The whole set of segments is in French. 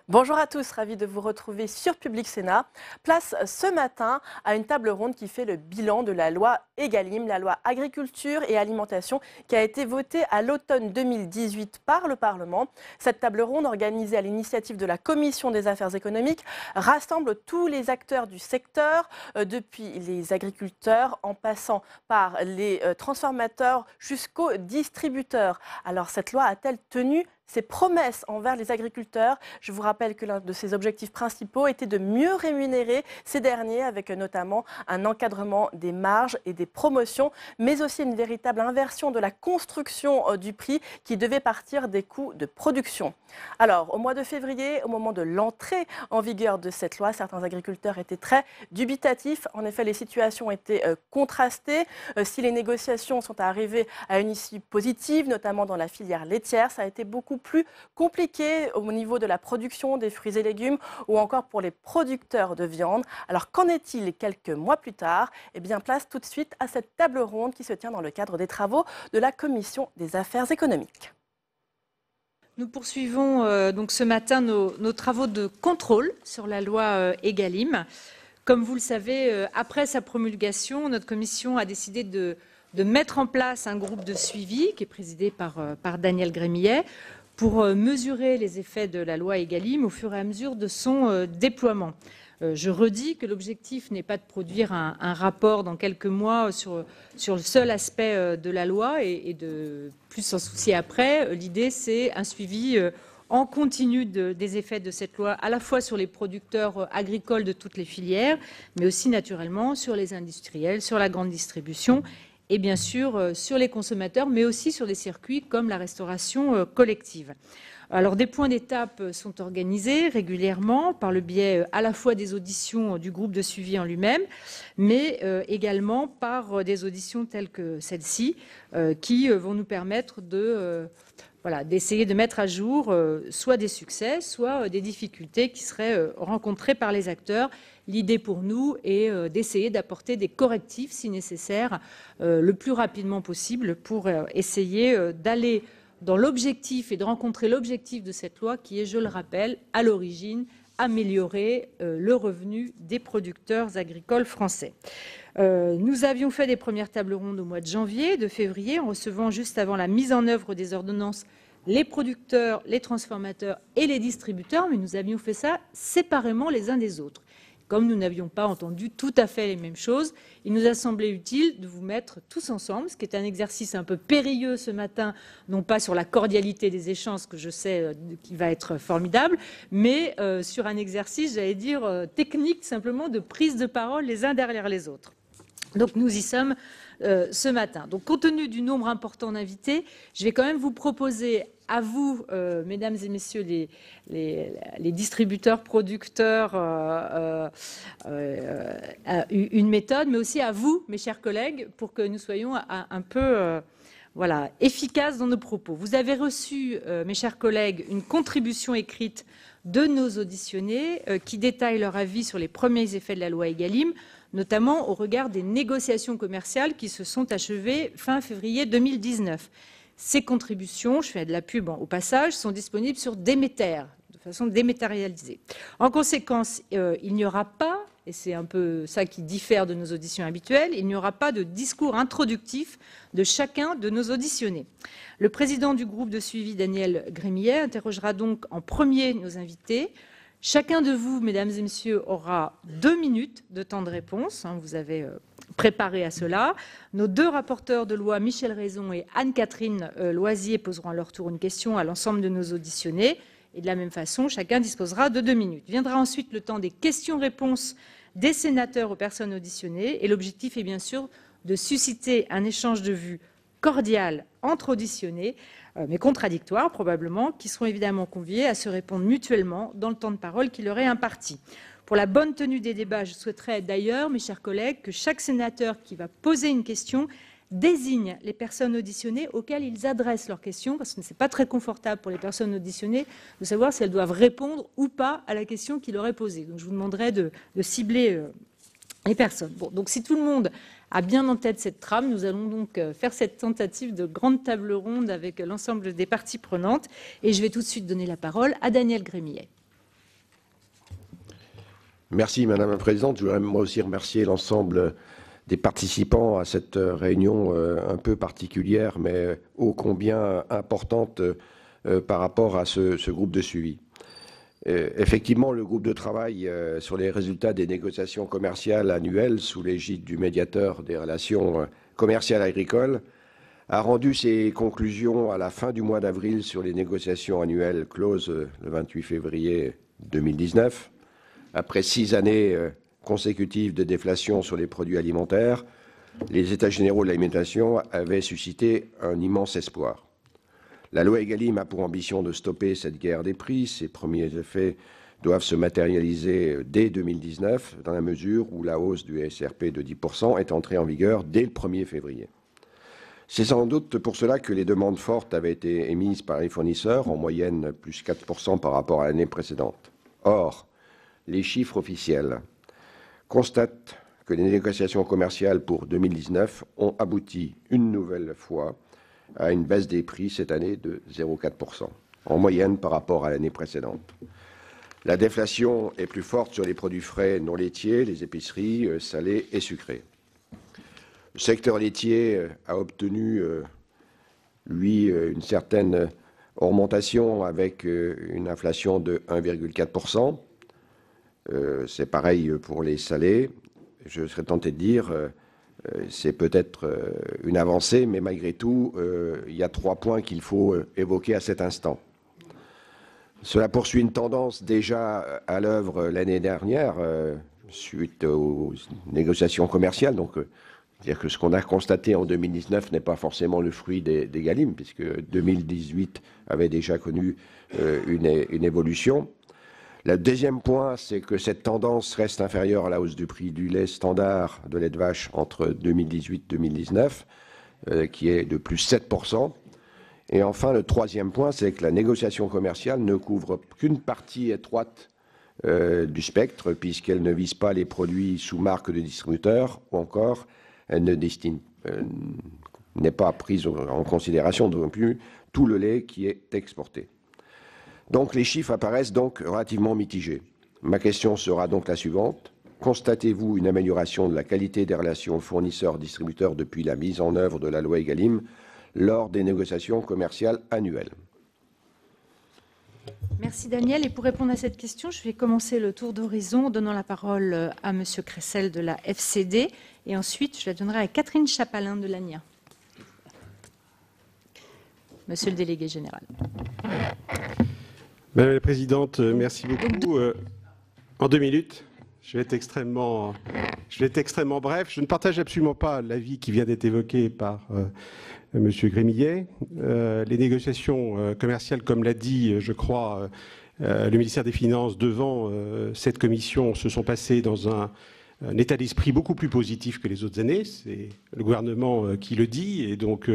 Bonjour à tous, ravi de vous retrouver sur Public Sénat. Place ce matin à une table ronde qui fait le bilan de la loi Egalim, la loi agriculture et alimentation qui a été votée à l'automne 2018 par le Parlement. Cette table ronde, organisée à l'initiative de la Commission des affaires économiques, rassemble tous les acteurs du secteur, depuis les agriculteurs en passant par les transformateurs jusqu'aux distributeurs. Alors cette loi a-t-elle tenu ses promesses envers les agriculteurs? Je vous rappelle que l'un de ses objectifs principaux était de mieux rémunérer ces derniers avec notamment un encadrement des marges et des promotions, mais aussi une véritable inversion de la construction du prix qui devait partir des coûts de production. Alors, au mois de février, au moment de l'entrée en vigueur de cette loi, certains agriculteurs étaient très dubitatifs. En effet, les situations étaient contrastées. Si les négociations sont arrivées à une issue positive, notamment dans la filière laitière, ça a été beaucoup plus compliqué au niveau de la production des fruits et légumes ou encore pour les producteurs de viande. Alors qu'en est-il quelques mois plus tard? Eh bien, place tout de suite à cette table ronde qui se tient dans le cadre des travaux de la Commission des affaires économiques. Nous poursuivons donc ce matin nos travaux de contrôle sur la loi Egalim. Comme vous le savez, après sa promulgation, notre commission a décidé de mettre en place un groupe de suivi qui est présidé par Daniel Grémillet pour mesurer les effets de la loi Egalim au fur et à mesure de son déploiement. Je redis que l'objectif n'est pas de produire un rapport dans quelques mois sur le seul aspect de la loi et de plus s'en soucier après. L'idée, c'est un suivi en continu des effets de cette loi, à la fois sur les producteurs agricoles de toutes les filières, mais aussi naturellement sur les industriels, sur la grande distribution et bien sûr sur les consommateurs, mais aussi sur des circuits comme la restauration collective. Alors, des points d'étape sont organisés régulièrement par le biais à la fois des auditions du groupe de suivi en lui-même, mais également par des auditions telles que celle-ci, qui vont nous permettre d'essayer de mettre à jour soit des succès, soit des difficultés qui seraient rencontrées par les acteurs. L'idée pour nous est d'essayer d'apporter des correctifs, si nécessaire, le plus rapidement possible pour essayer d'aller dans l'objectif et de rencontrer l'objectif de cette loi qui est, je le rappelle, à l'origine, améliorer le revenu des producteurs agricoles français. Nous avions fait des premières tables rondes au mois de janvier, de février, en recevant juste avant la mise en œuvre des ordonnances les producteurs, les transformateurs et les distributeurs, mais nous avions fait ça séparément les uns des autres. Comme nous n'avions pas entendu tout à fait les mêmes choses, il nous a semblé utile de vous mettre tous ensemble, ce qui est un exercice un peu périlleux ce matin, non pas sur la cordialité des échanges, que je sais qui va être formidable, mais sur un exercice, j'allais dire, technique, simplement de prise de parole les uns derrière les autres. Donc nous y sommes ce matin. Donc compte tenu du nombre important d'invités, je vais quand même vous proposer à vous, mesdames et messieurs les distributeurs, producteurs, une méthode, mais aussi à vous, mes chers collègues, pour que nous soyons un peu efficaces dans nos propos. Vous avez reçu, mes chers collègues, une contribution écrite de nos auditionnés qui détaille leur avis sur les premiers effets de la loi Egalim, notamment au regard des négociations commerciales qui se sont achevées fin février 2019. Ces contributions, je fais de la pub au passage, sont disponibles sur Déméter, de façon dématérialisée. En conséquence, il n'y aura pas, et c'est un peu ça qui diffère de nos auditions habituelles, il n'y aura pas de discours introductif de chacun de nos auditionnés. Le président du groupe de suivi, Daniel Grémillet, interrogera donc en premier nos invités. Chacun de vous, mesdames et messieurs, aura 2 minutes de temps de réponse. Vous avez préparé à cela. Nos 2 rapporteurs de loi, Michel Raison et Anne-Catherine Loisier, poseront à leur tour une question à l'ensemble de nos auditionnés. Et de la même façon, chacun disposera de 2 minutes. Viendra ensuite le temps des questions-réponses des sénateurs aux personnes auditionnées. Et l'objectif est bien sûr de susciter un échange de vues cordial entre auditionnés, mais contradictoires probablement, qui seront évidemment conviés à se répondre mutuellement dans le temps de parole qui leur est imparti. Pour la bonne tenue des débats, je souhaiterais d'ailleurs, mes chers collègues, que chaque sénateur qui va poser une question désigne les personnes auditionnées auxquelles ils adressent leurs questions, parce que ce n'est pas très confortable pour les personnes auditionnées de savoir si elles doivent répondre ou pas à la question qu'il leur est posée. Donc je vous demanderai de cibler les personnes. Bon, donc si tout le monde a bien en tête cette trame, nous allons donc faire cette tentative de grande table ronde avec l'ensemble des parties prenantes. Et je vais tout de suite donner la parole à Daniel Grémillet. Merci Madame la Présidente. Je voudrais moi aussi remercier l'ensemble des participants à cette réunion un peu particulière, mais ô combien importante par rapport à ce groupe de suivi. Effectivement, le groupe de travail sur les résultats des négociations commerciales annuelles sous l'égide du médiateur des relations commerciales agricoles a rendu ses conclusions à la fin du mois d'avril sur les négociations annuelles closes le 28 février 2019. Après 6 années consécutives de déflation sur les produits alimentaires, les États généraux de l'alimentation avaient suscité un immense espoir. La loi Egalim a pour ambition de stopper cette guerre des prix. Ses premiers effets doivent se matérialiser dès 2019, dans la mesure où la hausse du SRP de 10% est entrée en vigueur dès le 1er février. C'est sans doute pour cela que les demandes fortes avaient été émises par les fournisseurs, en moyenne plus 4% par rapport à l'année précédente. Or, les chiffres officiels constatent que les négociations commerciales pour 2019 ont abouti une nouvelle fois à une baisse des prix cette année de 0,4%, en moyenne par rapport à l'année précédente. La déflation est plus forte sur les produits frais non laitiers, les épiceries, salées et sucrées. Le secteur laitier a obtenu, lui, une certaine augmentation avec une inflation de 1,4%. C'est pareil pour les salés. Je serais tenté de dire c'est peut-être une avancée, mais malgré tout, il y a 3 points qu'il faut évoquer à cet instant. Cela poursuit une tendance déjà à l'œuvre l'année dernière, suite aux négociations commerciales. Donc, c'est-à-dire que ce qu'on a constaté en 2019 n'est pas forcément le fruit des Galim, puisque 2018 avait déjà connu une évolution. Le deuxième point, c'est que cette tendance reste inférieure à la hausse du prix du lait standard de lait de vache entre 2018 et 2019, qui est de plus 7%. Et enfin, le troisième point, c'est que la négociation commerciale ne couvre qu'une partie étroite du spectre, puisqu'elle ne vise pas les produits sous marque de distributeur, ou encore, elle n'est pas prise en considération non plus tout le lait qui est exporté. Donc les chiffres apparaissent donc relativement mitigés. Ma question sera donc la suivante. Constatez-vous une amélioration de la qualité des relations fournisseurs-distributeurs depuis la mise en œuvre de la loi Egalim lors des négociations commerciales annuelles? Merci Daniel. Et pour répondre à cette question, je vais commencer le tour d'horizon en donnant la parole à M. Cressel de la FCD et ensuite je la donnerai à Catherine Chapalin de l'ANIA. Monsieur le délégué général. Madame la Présidente, merci beaucoup. En 2 minutes, je vais être extrêmement bref. Je ne partage absolument pas l'avis qui vient d'être évoqué par M. Grémillet. Les négociations commerciales, comme l'a dit, je crois, le ministère des Finances devant cette commission, se sont passées dans un état d'esprit beaucoup plus positif que les autres années. C'est le gouvernement qui le dit et donc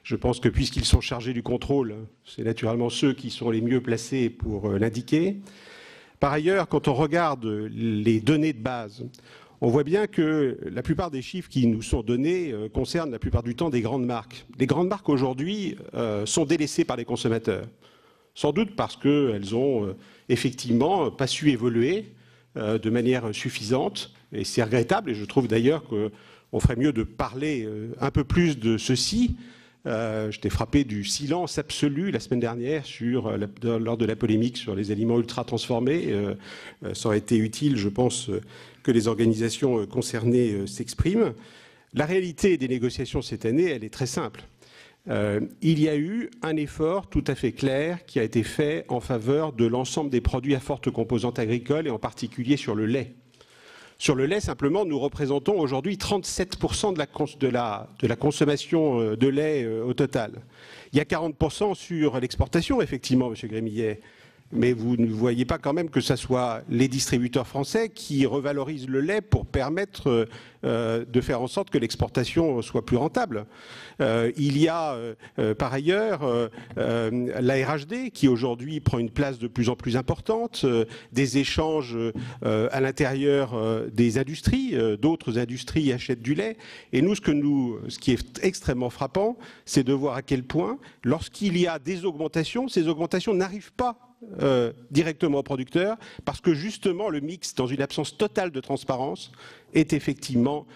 je pense que puisqu'ils sont chargés du contrôle, c'est naturellement ceux qui sont les mieux placés pour l'indiquer. Par ailleurs, quand on regarde les données de base, on voit bien que la plupart des chiffres qui nous sont donnés concernent la plupart du temps des grandes marques. Les grandes marques aujourd'hui sont délaissées par les consommateurs, sans doute parce qu'elles ont effectivement pas su évoluer de manière suffisante, et c'est regrettable, et je trouve d'ailleurs qu'on ferait mieux de parler un peu plus de ceci. J'étais frappé du silence absolu la semaine dernière lors de la polémique sur les aliments ultra transformés. Ça aurait été utile, je pense, que les organisations concernées s'expriment. La réalité des négociations cette année, elle est très simple. Il y a eu un effort tout à fait clair qui a été fait en faveur de l'ensemble des produits à forte composante agricole et en particulier sur le lait. Sur le lait, simplement, nous représentons aujourd'hui 37% de la consommation de lait au total. Il y a 40% sur l'exportation, effectivement, M. Grémillet. Mais vous ne voyez pas quand même que ce soit les distributeurs français qui revalorisent le lait pour permettre de faire en sorte que l'exportation soit plus rentable. Il y a par ailleurs la RHD qui aujourd'hui prend une place de plus en plus importante, des échanges à l'intérieur des industries, d'autres industries achètent du lait. Et nous, ce qui est extrêmement frappant, c'est de voir à quel point, lorsqu'il y a des augmentations, ces augmentations n'arrivent pas directement aux producteurs, parce que justement le mix, dans une absence totale de transparence, est effectivement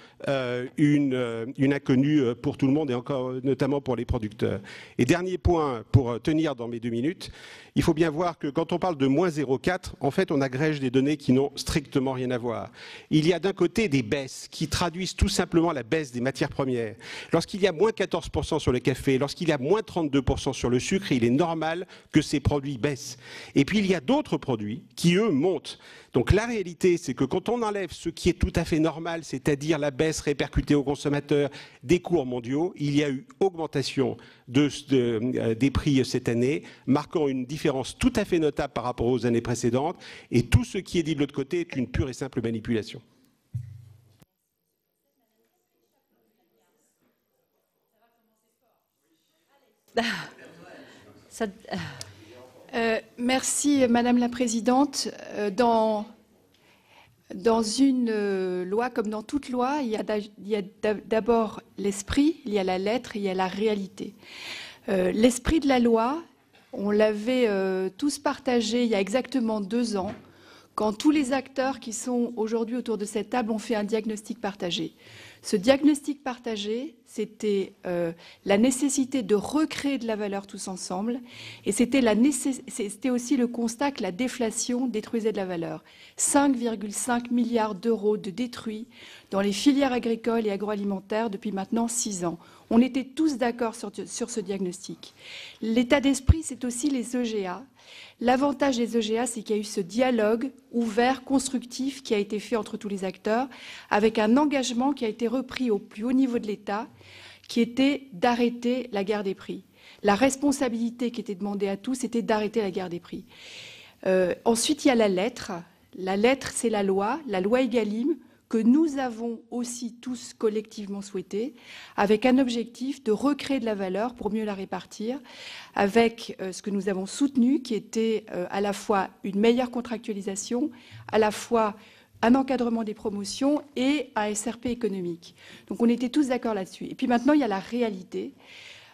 une inconnue pour tout le monde et encore notamment pour les producteurs. Et dernier point pour tenir dans mes 2 minutes, il faut bien voir que quand on parle de moins 0,4, en fait on agrège des données qui n'ont strictement rien à voir. Il y a d'un côté des baisses qui traduisent tout simplement la baisse des matières premières. Lorsqu'il y a moins 14% sur le café, lorsqu'il y a moins 32% sur le sucre, il est normal que ces produits baissent. Et puis il y a d'autres produits qui eux montent. Donc la réalité, c'est que quand on enlève ce qui est tout à fait normal, c'est-à-dire la baisse répercutée aux consommateurs des cours mondiaux, il y a eu augmentation des prix cette année, marquant une différence tout à fait notable par rapport aux années précédentes. Et tout ce qui est dit de l'autre côté est une pure et simple manipulation. Merci Madame la Présidente. Dans une loi comme dans toute loi, il y a d'abord l'esprit, il y a la lettre, il y a la réalité. L'esprit de la loi, on l'avait tous partagé il y a exactement 2 ans, quand tous les acteurs qui sont aujourd'hui autour de cette table ont fait un diagnostic partagé. Ce diagnostic partagé, c'était la nécessité de recréer de la valeur tous ensemble, et c'était aussi le constat que la déflation détruisait de la valeur. 5,5 milliards d'euros de détruits dans les filières agricoles et agroalimentaires depuis maintenant 6 ans. On était tous d'accord sur ce diagnostic. L'état d'esprit, c'est aussi les EGA. L'avantage des EGA, c'est qu'il y a eu ce dialogue ouvert, constructif, qui a été fait entre tous les acteurs, avec un engagement qui a été repris au plus haut niveau de l'État, qui était d'arrêter la guerre des prix. La responsabilité qui était demandée à tous, c'était d'arrêter la guerre des prix. Ensuite, il y a la lettre. La lettre, c'est la loi Egalim, que nous avons aussi tous collectivement souhaité, avec un objectif de recréer de la valeur pour mieux la répartir, avec ce que nous avons soutenu, qui était à la fois une meilleure contractualisation, à la fois un encadrement des promotions et un SRP économique. Donc on était tous d'accord là-dessus. Et puis maintenant, il y a la réalité.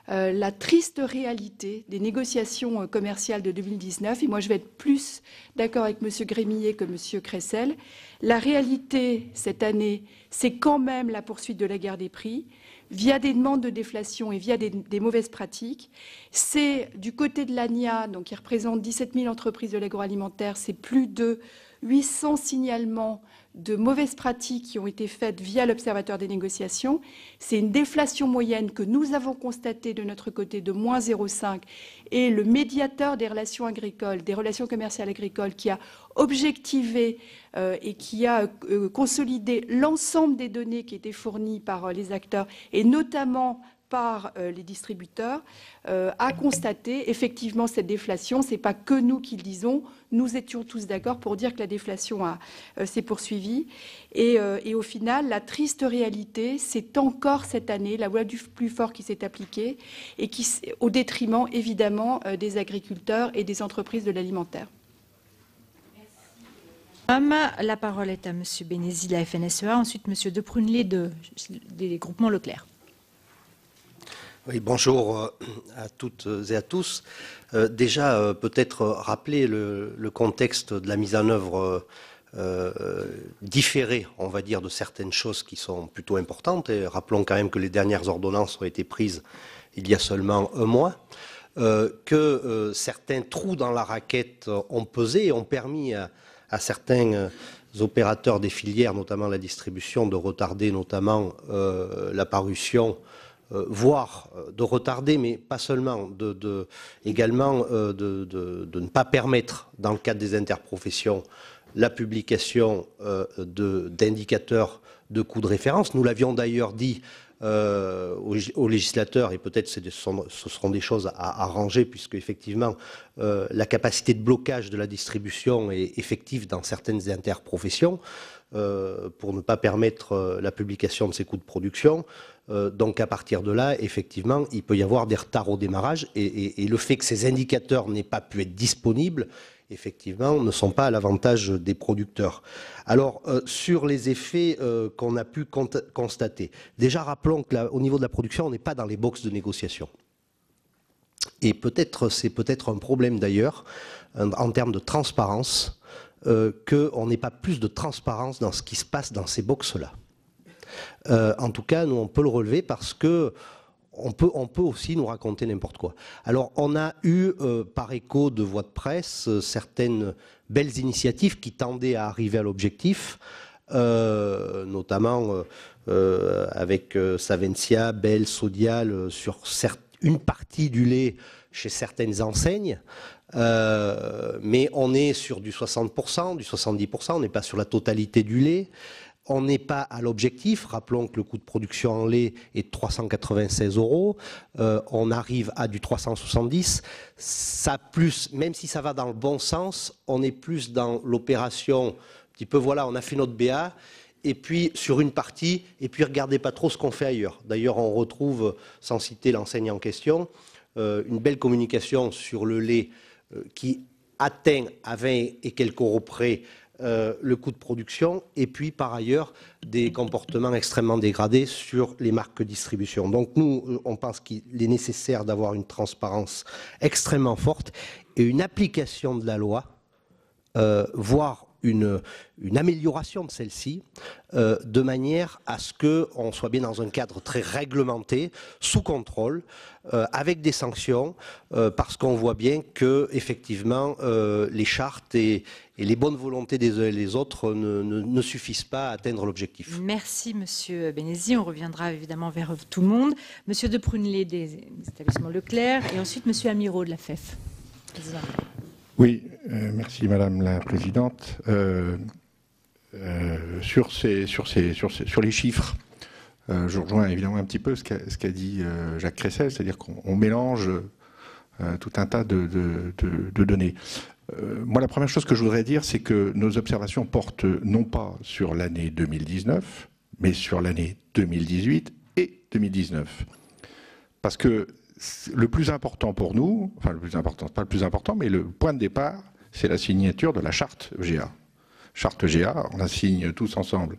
La triste réalité des négociations commerciales de 2019, et moi je vais être plus d'accord avec M. Grémillet que M. Cressel, la réalité cette année, c'est quand même la poursuite de la guerre des prix, via des demandes de déflation et via des mauvaises pratiques. C'est du côté de l'ANIA, donc qui représente 17 000 entreprises de l'agroalimentaire, c'est plus de 800 signalements de mauvaises pratiques qui ont été faites via l'Observatoire des négociations. C'est une déflation moyenne que nous avons constatée de notre côté de moins 0,5 et le médiateur des relations agricoles, des relations commerciales agricoles qui a objectivé et qui a consolidé l'ensemble des données qui étaient fournies par les acteurs et notamment par les distributeurs, a constaté effectivement cette déflation. Ce n'est pas que nous qui le disons. Nous étions tous d'accord pour dire que la déflation s'est poursuivie. Et au final, la triste réalité, c'est encore cette année la loi du plus fort qui s'est appliquée et qui, au détriment évidemment des agriculteurs et des entreprises de l'alimentaire. La parole est à M. Bénézy de la FNSEA, ensuite M. De Prunelé des groupements Leclerc. Oui, bonjour à toutes et à tous. Déjà, peut-être rappeler le contexte de la mise en œuvre différée, on va dire, de certaines choses qui sont plutôt importantes. Et rappelons quand même que les dernières ordonnances ont été prises il y a seulement 1 mois, que certains trous dans la raquette ont pesé et ont permis à certains opérateurs des filières, notamment la distribution, de retarder notamment la parution, voire de retarder, mais pas seulement, également de ne pas permettre, dans le cadre des interprofessions, la publication d'indicateurs de coûts de référence. Nous l'avions d'ailleurs dit aux législateurs, et peut-être ce seront des choses à arranger, puisque effectivement la capacité de blocage de la distribution est effective dans certaines interprofessions, pour ne pas permettre la publication de ces coûts de production. Donc à partir de là, effectivement, il peut y avoir des retards au démarrage, et le fait que ces indicateurs n'aient pas pu être disponibles, effectivement, ne sont pas à l'avantage des producteurs. Alors, sur les effets qu'on a pu constater, déjà rappelons qu'au niveau de la production, on n'est pas dans les boxes de négociation. Et c'est peut-être un problème d'ailleurs, en termes de transparence, qu'on n'ait pas plus de transparence dans ce qui se passe dans ces box-là. En tout cas, nous, on peut le relever parce que on peut aussi nous raconter n'importe quoi. Alors, on a eu, par écho de voix de presse, certaines belles initiatives qui tendaient à arriver à l'objectif, notamment avec Savencia, Bell, Sodial, sur une partie du lait chez certaines enseignes. Mais on est sur du 60%, du 70%, on n'est pas sur la totalité du lait. On n'est pas à l'objectif. Rappelons que le coût de production en lait est de 396 €. On arrive à du 370. Ça plus, même si ça va dans le bon sens, on est plus dans l'opération. Un petit peu, voilà, on a fait notre BA. Et puis sur une partie, et puis regardez pas trop ce qu'on fait ailleurs. D'ailleurs, on retrouve, sans citer l'enseigne en question, une belle communication sur le lait qui atteint à 20 et quelques euros près le coût de production, et puis par ailleurs des comportements extrêmement dégradés sur les marques de distribution. Donc nous, on pense qu'il est nécessaire d'avoir une transparence extrêmement forte et une application de la loi, voire une amélioration de celle-ci, de manière à ce qu'on soit bien dans un cadre très réglementé, sous contrôle, avec des sanctions, parce qu'on voit bien que effectivement les chartes et les bonnes volontés des uns et des autres ne suffisent pas à atteindre l'objectif. Merci Monsieur Bénézy. On reviendra évidemment vers tout le monde. Monsieur de Prunelé des établissements Leclerc et ensuite Monsieur Amirault de la FEF. Président. Oui, merci Madame la Présidente. Sur les chiffres, je rejoins évidemment un petit peu ce qu'a dit Jacques Cressel, c'est-à-dire qu'on mélange tout un tas de données. Moi, la première chose que je voudrais dire, c'est que nos observations portent non pas sur l'année 2019, mais sur l'année 2018 et 2019. Parce que le plus important pour nous, enfin le plus important, pas le plus important, mais le point de départ, c'est la signature de la charte EGA. Charte EGA, on la signe tous ensemble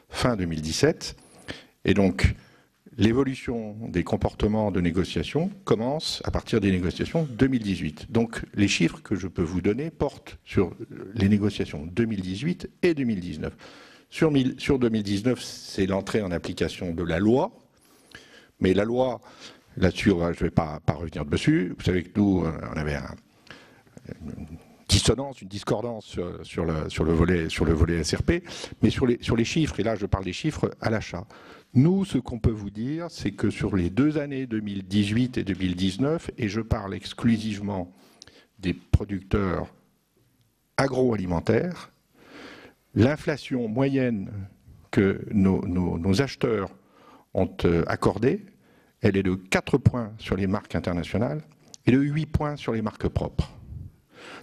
fin 2017, et donc l'évolution des comportements de négociation commence à partir des négociations 2018. Donc les chiffres que je peux vous donner portent sur les négociations 2018 et 2019. Sur 2019, c'est l'entrée en application de la loi, mais la loi... Là-dessus, je ne vais pas revenir dessus. Vous savez que nous, on avait une dissonance, une discordance sur le volet SRP, mais sur les chiffres, et là je parle des chiffres à l'achat. Nous, ce qu'on peut vous dire, c'est que sur les 2 années 2018 et 2019, et je parle exclusivement des producteurs agroalimentaires, l'inflation moyenne que nos acheteurs ont accordée, elle est de 4 points sur les marques internationales et de 8 points sur les marques propres.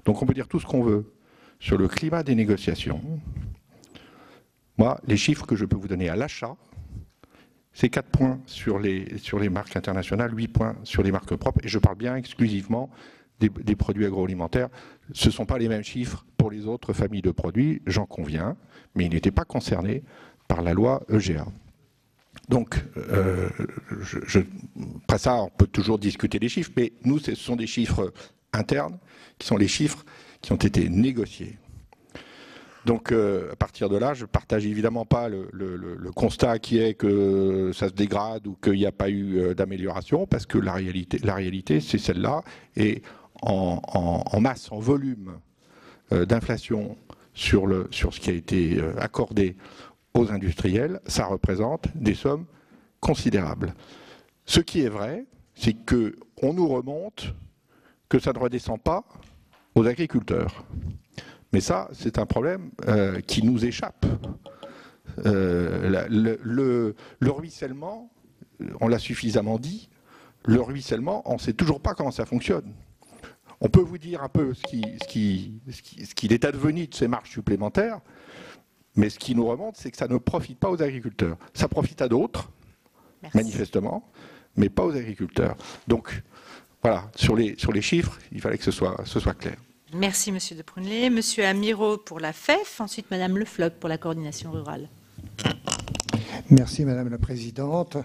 Donc on peut dire tout ce qu'on veut sur le climat des négociations. Moi, les chiffres que je peux vous donner à l'achat, c'est 4 points sur les marques internationales, 8 points sur les marques propres, et je parle bien exclusivement des produits agroalimentaires. Ce ne sont pas les mêmes chiffres pour les autres familles de produits, j'en conviens, mais ils n'étaient pas concernés par la loi EGA. Donc, après ça, on peut toujours discuter des chiffres, mais nous, ce sont des chiffres internes, qui sont les chiffres qui ont été négociés. Donc, à partir de là, je ne partage évidemment pas le constat qui est que ça se dégrade ou qu'il n'y a pas eu d'amélioration, parce que la réalité c'est celle-là, et en masse, en volume d'inflation sur ce qui a été accordé aux industriels, ça représente des sommes considérables. Ce qui est vrai, c'est qu'on nous remonte que ça ne redescend pas aux agriculteurs. Mais ça, c'est un problème qui nous échappe. Le ruissellement, on l'a suffisamment dit, le ruissellement, on ne sait toujours pas comment ça fonctionne. On peut vous dire un peu ce qu'il est advenu de ces marges supplémentaires, mais ce qui nous remonte, c'est que ça ne profite pas aux agriculteurs. Ça profite à d'autres, manifestement, mais pas aux agriculteurs. Donc, voilà, sur les chiffres, il fallait que ce soit clair. Merci, Monsieur de Prunelé. Monsieur Amirault pour la FEF, ensuite Madame Le Floch pour la coordination rurale. Merci, Madame la Présidente.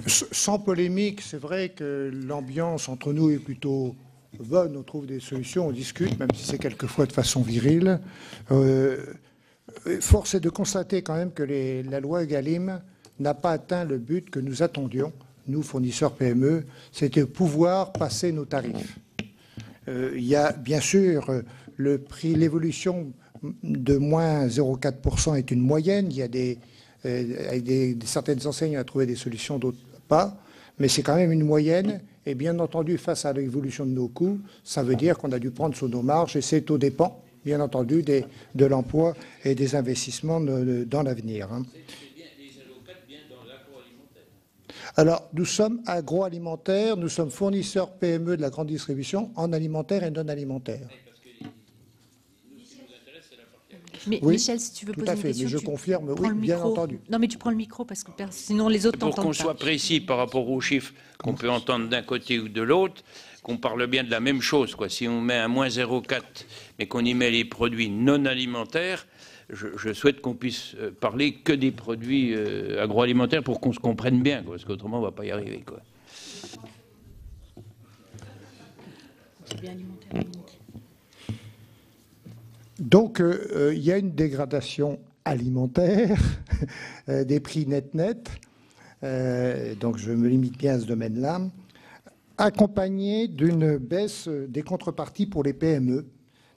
Sans polémique, c'est vrai que l'ambiance entre nous est plutôt bonne. On trouve des solutions, on discute, même si c'est quelquefois de façon virile. Force est de constater quand même que la loi Egalim n'a pas atteint le but que nous attendions, nous, fournisseurs PME, c'était pouvoir passer nos tarifs. Il y a bien sûr le prix, l'évolution de moins 0,4% est une moyenne. Il y a certaines enseignes ont trouvé des solutions, d'autres pas, mais c'est quand même une moyenne. Et bien entendu, face à l'évolution de nos coûts, ça veut dire qu'on a dû prendre sur nos marges, et c'est au dépens, bien entendu, de l'emploi et des investissements dans l'avenir. Alors, nous sommes agroalimentaires, nous sommes fournisseurs PME de la grande distribution en alimentaire et non alimentaire. Mais oui, Michel, si tu veux poser une question, mais je confirme, oui, bien entendu. Non, mais tu prends le micro parce que sinon les autres t'entendent pas. Pour qu'on soit précis par rapport aux chiffres qu'on peut entendre d'un côté ou de l'autre, qu'on parle bien de la même chose, quoi. Si on met un moins 0,4 mais qu'on y met les produits non alimentaires, je souhaite qu'on puisse parler que des produits agroalimentaires pour qu'on se comprenne bien, quoi, parce qu'autrement on ne va pas y arriver, quoi. C'est bien alimentaire. Donc, il y a une dégradation alimentaire des prix net. Donc, je me limite bien à ce domaine-là, accompagnée d'une baisse des contreparties pour les PME,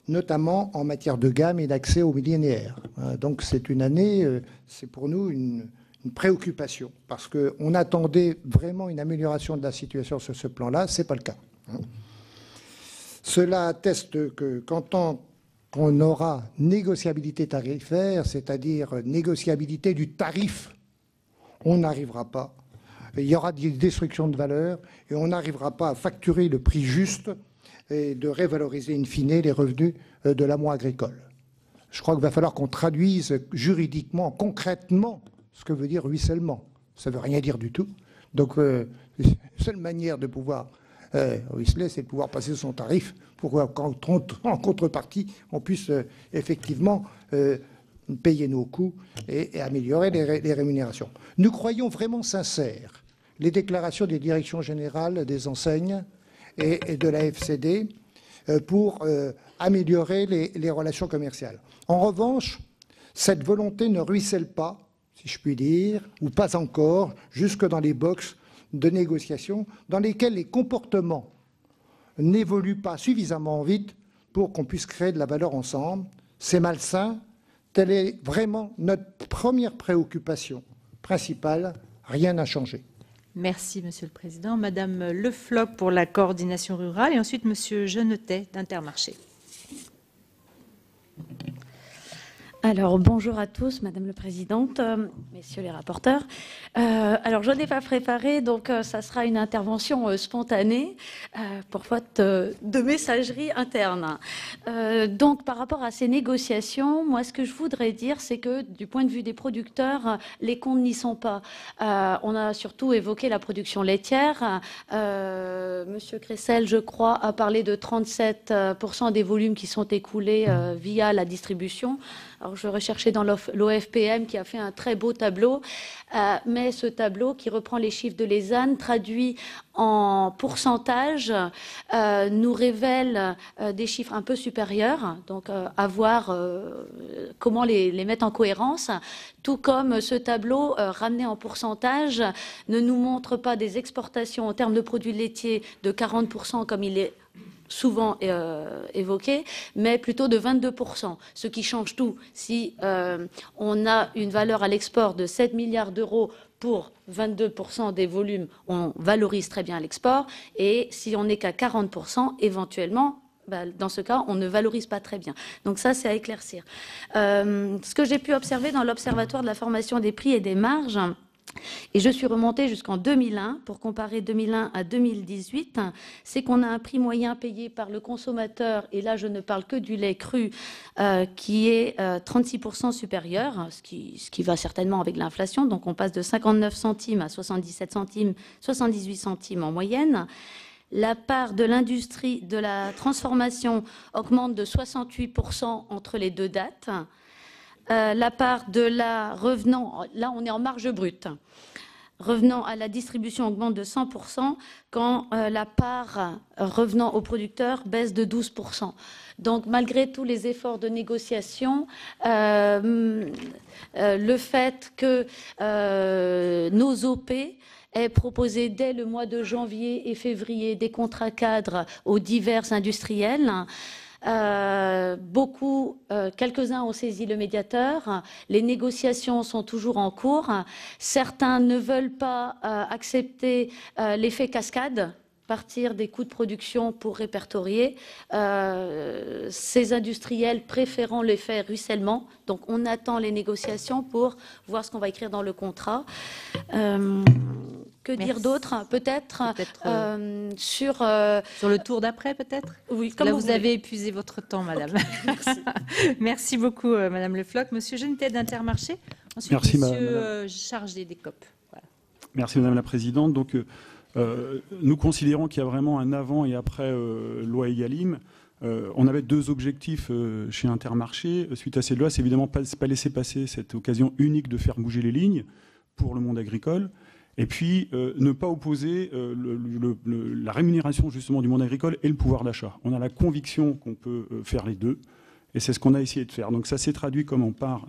notamment en matière de gamme et d'accès aux millénaires. Donc, c'est une année, c'est pour nous une préoccupation, parce qu'on attendait vraiment une amélioration de la situation sur ce plan-là. Ce n'est pas le cas. Cela atteste que quand on aura négociabilité tarifaire, c'est-à-dire négociabilité du tarif, on n'arrivera pas. Il y aura des destructions de valeur et on n'arrivera pas à facturer le prix juste et de révaloriser in fine les revenus de l'amont agricole. Je crois qu'il va falloir qu'on traduise juridiquement, concrètement, ce que veut dire ruissellement. Ça ne veut rien dire du tout. Donc, la seule manière de pouvoir ruisseler, c'est de pouvoir passer son tarif pour qu'en contrepartie, on puisse effectivement payer nos coûts et améliorer les rémunérations. Nous croyons vraiment sincères les déclarations des directions générales des enseignes et de la FCD pour améliorer les relations commerciales. En revanche, cette volonté ne ruisselle pas, si je puis dire, ou pas encore, jusque dans les boxes de négociation dans lesquelles les comportements n'évoluent pas suffisamment vite pour qu'on puisse créer de la valeur ensemble. C'est malsain. Telle est vraiment notre première préoccupation principale. Rien n'a changé. Merci, Monsieur le Président. Madame Le Floch pour la coordination rurale et ensuite Monsieur Genetet d'Intermarché. Alors, bonjour à tous, Madame la Présidente, messieurs les rapporteurs. Alors, je n'ai pas préparé, donc ça sera une intervention spontanée pour faute de messagerie interne. Donc, par rapport à ces négociations, moi, ce que je voudrais dire, c'est que du point de vue des producteurs, les comptes n'y sont pas. On a surtout évoqué la production laitière. Monsieur Cressel, je crois, a parlé de 37% des volumes qui sont écoulés via la distribution. Alors, je recherchais dans l'OFPM qui a fait un très beau tableau, mais ce tableau qui reprend les chiffres de l'ESAN, traduit en pourcentage, nous révèle des chiffres un peu supérieurs, donc à voir comment les mettre en cohérence, tout comme ce tableau ramené en pourcentage ne nous montre pas des exportations en termes de produits laitiers de 40% comme il est souvent évoqué, mais plutôt de 22%, ce qui change tout. Si on a une valeur à l'export de 7 milliards d'euros pour 22% des volumes, on valorise très bien l'export, et si on n'est qu'à 40%, éventuellement, dans ce cas, on ne valorise pas très bien. Donc ça, c'est à éclaircir. Ce que j'ai pu observer dans l'Observatoire de la formation des prix et des marges, et je suis remontée jusqu'en 2001 pour comparer 2001 à 2018, c'est qu'on a un prix moyen payé par le consommateur, et là je ne parle que du lait cru, qui est 36% supérieur, ce qui va certainement avec l'inflation, donc on passe de 59 centimes à 77 centimes, 78 centimes en moyenne. La part de l'industrie de la transformation augmente de 68% entre les deux dates. La part de la revenant, là on est en marge brute, revenant à la distribution augmente de 100% quand la part revenant aux producteurs baisse de 12%. Donc malgré tous les efforts de négociation, le fait que nos OP aient proposé dès le mois de janvier et février des contrats cadres aux divers industriels, quelques-uns ont saisi le médiateur. Les négociations sont toujours en cours. Certains ne veulent pas accepter l'effet cascade, partir des coûts de production pour répertorier. Ces industriels préférant l'effet ruissellement. Donc on attend les négociations pour voir ce qu'on va écrire dans le contrat. Que dire d'autre? Peut-être sur le tour d'après, peut-être? Oui, comme là, vous avez épuisé votre temps, madame. Okay, merci. Merci beaucoup, madame Le Floch. Monsieur Genetet d'Intermarché. Ensuite, merci, monsieur chargé des COP. Voilà. Merci, madame la présidente. Donc, nous considérons qu'il y a vraiment un avant et après loi Egalim. On avait deux objectifs chez Intermarché. Suite à cette loi, c'est évidemment pas laisser passer cette occasion unique de faire bouger les lignes pour le monde agricole. Et puis, ne pas opposer la rémunération justement du monde agricole et le pouvoir d'achat. On a la conviction qu'on peut faire les deux, et c'est ce qu'on a essayé de faire. Donc ça s'est traduit comme on part,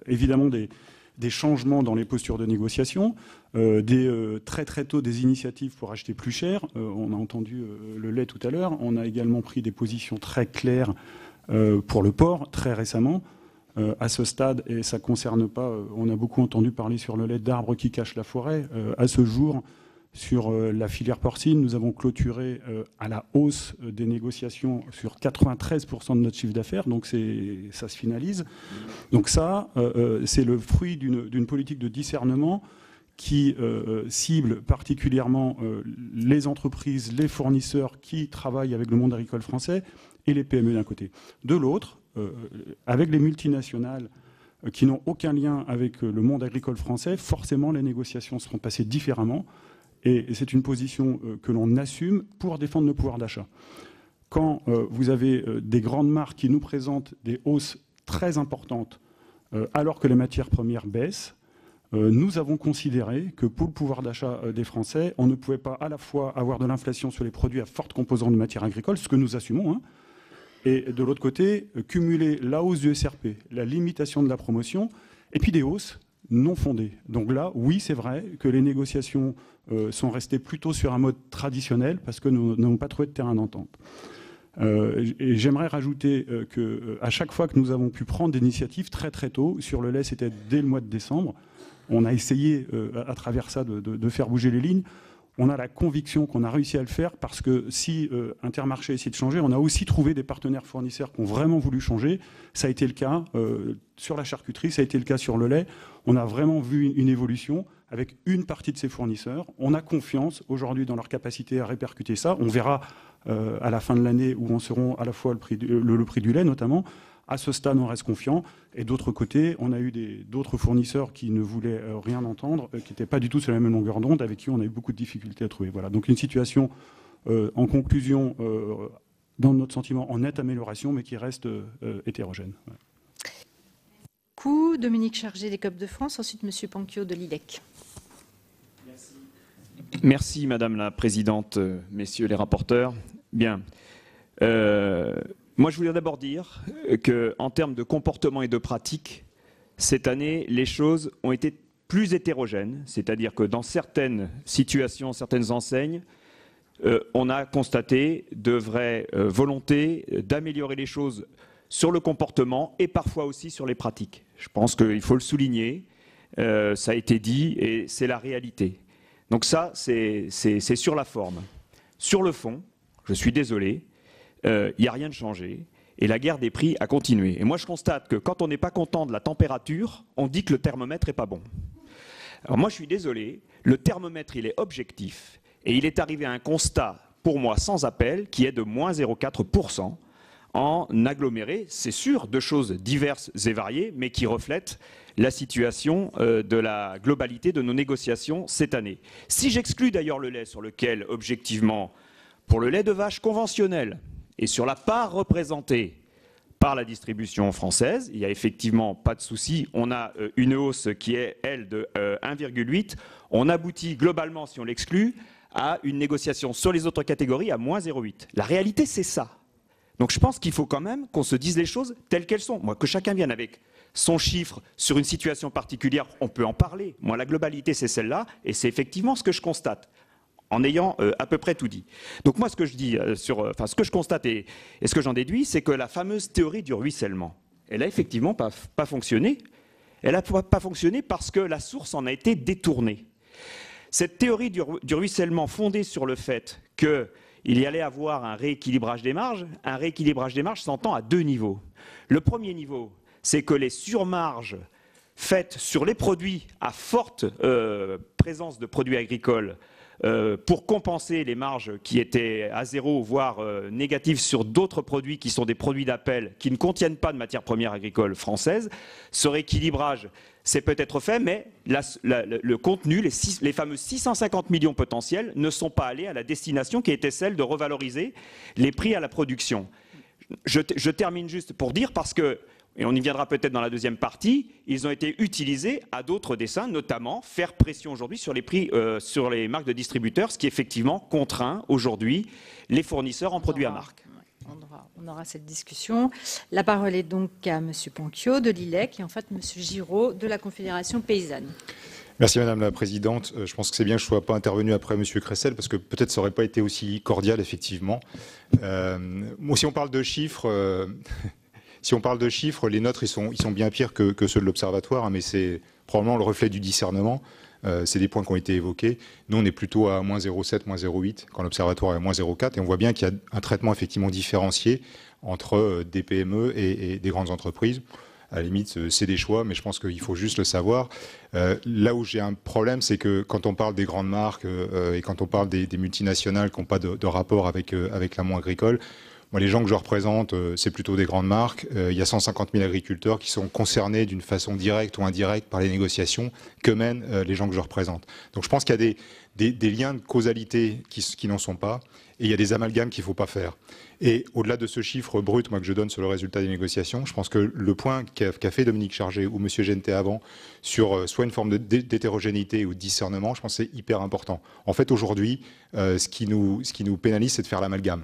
évidemment, des changements dans les postures de négociation, très très tôt des initiatives pour acheter plus cher. On a entendu le lait tout à l'heure. On a également pris des positions très claires pour le porc, très récemment. À ce stade, et ça ne concerne pas, on a beaucoup entendu parler sur le lait d'arbres qui cachent la forêt. À ce jour, sur la filière porcine, nous avons clôturé à la hausse des négociations sur 93% de notre chiffre d'affaires, donc ça se finalise. Donc ça, c'est le fruit d'une politique de discernement qui cible particulièrement les entreprises, les fournisseurs qui travaillent avec le monde agricole français et les PME d'un côté. De l'autre, avec les multinationales qui n'ont aucun lien avec le monde agricole français, forcément les négociations seront passées différemment et c'est une position que l'on assume pour défendre le pouvoir d'achat. Quand vous avez des grandes marques qui nous présentent des hausses très importantes alors que les matières premières baissent, nous avons considéré que pour le pouvoir d'achat des Français, on ne pouvait pas à la fois avoir de l'inflation sur les produits à forte composante de matières agricoles, ce que nous assumons, hein, et de l'autre côté, cumuler la hausse du SRP, la limitation de la promotion, et puis des hausses non fondées. Donc là, oui, c'est vrai que les négociations sont restées plutôt sur un mode traditionnel parce que nous n'avons pas trouvé de terrain d'entente. Et j'aimerais rajouter qu'à chaque fois que nous avons pu prendre des initiatives très très tôt, sur le lait, c'était dès le mois de décembre, on a essayé à travers ça de faire bouger les lignes. On a la conviction qu'on a réussi à le faire parce que si Intermarché a essayé de changer, on a aussi trouvé des partenaires fournisseurs qui ont vraiment voulu changer. Ça a été le cas sur la charcuterie, ça a été le cas sur le lait. On a vraiment vu une évolution avec une partie de ces fournisseurs. On a confiance aujourd'hui dans leur capacité à répercuter ça. On verra à la fin de l'année où on seront à la fois le prix du lait notamment. À ce stade, on reste confiant. Et d'autre côté, on a eu d'autres fournisseurs qui ne voulaient rien entendre, qui n'étaient pas du tout sur la même longueur d'onde, avec qui on a eu beaucoup de difficultés à trouver. Voilà. Donc une situation, en conclusion, dans notre sentiment, en nette amélioration, mais qui reste hétérogène. Voilà. Merci. Dominique Chargé des COP de France, ensuite Monsieur Panquio de l'IDEC. Merci Madame la Présidente, messieurs les rapporteurs. Bien. Moi, je voulais d'abord dire qu'en termes de comportement et de pratique, cette année, les choses ont été plus hétérogènes, c'est-à-dire que dans certaines situations, certaines enseignes, on a constaté de vraies volontés d'améliorer les choses sur le comportement et parfois aussi sur les pratiques. Je pense qu'il faut le souligner, ça a été dit et c'est la réalité. Donc ça, c'est sur la forme. Sur le fond, je suis désolé, il n'y a rien de changé et la guerre des prix a continué. Et moi, je constate que quand on n'est pas content de la température, on dit que le thermomètre n'est pas bon. Alors moi, je suis désolé, le thermomètre, il est objectif et il est arrivé à un constat, pour moi, sans appel, qui est de moins 0,4% en aggloméré, c'est sûr, de choses diverses et variées, mais qui reflètent la situation de la globalité de nos négociations cette année. Si j'exclus d'ailleurs le lait, sur lequel, objectivement, pour le lait de vache conventionnel, et sur la part représentée par la distribution française. Il n'y a effectivement pas de souci. On a une hausse qui est, elle, de 1,8. On aboutit globalement, si on l'exclut, à une négociation sur les autres catégories à moins 0,8. La réalité, c'est ça. Donc je pense qu'il faut quand même qu'on se dise les choses telles qu'elles sont. Moi, que chacun vienne avec son chiffre sur une situation particulière, on peut en parler. Moi, la globalité, c'est celle-là, et c'est effectivement ce que je constate, en ayant à peu près tout dit. Donc moi, ce que je dis ce que je constate et ce que j'en déduis, c'est que la fameuse théorie du ruissellement, elle a effectivement pas fonctionné. Elle n'a pas fonctionné parce que la source en a été détournée. Cette théorie du ruissellement fondée sur le fait qu'il y allait avoir un rééquilibrage des marges s'entend à deux niveaux. Le premier niveau, c'est que les surmarges faites sur les produits à forte présence de produits agricoles pour compenser les marges qui étaient à zéro, voire négatives sur d'autres produits qui sont des produits d'appel qui ne contiennent pas de matières premières agricoles françaises. Ce rééquilibrage, c'est peut-être fait, mais le contenu, les fameux 650 millions potentiels, ne sont pas allés à la destination qui était celle de revaloriser les prix à la production. Je termine juste pour dire, parce que, et on y viendra peut-être dans la deuxième partie, ils ont été utilisés à d'autres desseins, notamment faire pression aujourd'hui sur les prix sur les marques de distributeurs, ce qui effectivement contraint aujourd'hui les fournisseurs en produits à marque. On aura cette discussion. La parole est donc à M. Panquio de l'ILEC et en fait M. Giraud de la Confédération paysanne. Merci Madame la Présidente. Je pense que c'est bien que je ne sois pas intervenu après M. Cressel, parce que peut-être ça n'aurait pas été aussi cordial, effectivement. Si on parle de chiffres... Si on parle de chiffres, les nôtres, ils sont bien pires que ceux de l'Observatoire, hein, mais c'est probablement le reflet du discernement. C'est des points qui ont été évoqués. Nous, on est plutôt à moins 0,7, moins 0,8, quand l'Observatoire est à moins 0,4. Et on voit bien qu'il y a un traitement effectivement différencié entre des PME et des grandes entreprises. À la limite, c'est des choix, mais je pense qu'il faut juste le savoir. Là où j'ai un problème, c'est que quand on parle des grandes marques et quand on parle des multinationales qui n'ont pas de rapport avec l'amont agricole, moi, les gens que je représente, c'est plutôt des grandes marques. Il y a 150 000 agriculteurs qui sont concernés d'une façon directe ou indirecte par les négociations que mènent les gens que je représente. Donc je pense qu'il y a des liens de causalité qui n'en sont pas, et il y a des amalgames qu'il ne faut pas faire. Et au-delà de ce chiffre brut que je donne sur le résultat des négociations, je pense que le point qu'a fait Dominique Chargé ou M. Gentet avant, sur soit une forme d'hétérogénéité ou de discernement, je pense que c'est hyper important. En fait, aujourd'hui, ce qui nous pénalise, c'est de faire l'amalgame.